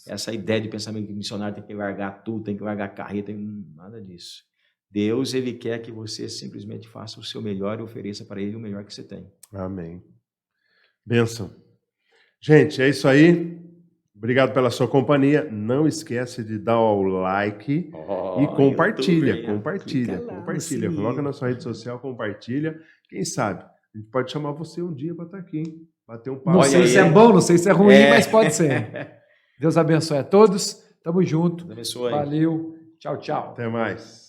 essa ideia de pensamento que o missionário tem que largar tudo, tem que largar a carreira, nada disso. Deus, ele quer que você simplesmente faça o seu melhor e ofereça para ele o melhor que você tem. Amém. Bênção. Gente, é isso aí. Obrigado pela sua companhia. Não esquece de dar o like e compartilha. Compartilha. Coloca na sua rede social, compartilha. Quem sabe? A gente pode chamar você um dia para estar aqui, hein? Bater um papo. Não sei se é bom, não sei se é ruim, mas pode ser. Deus abençoe a todos. Tamo junto. Deus abençoe. Valeu. Tchau, tchau. Até mais.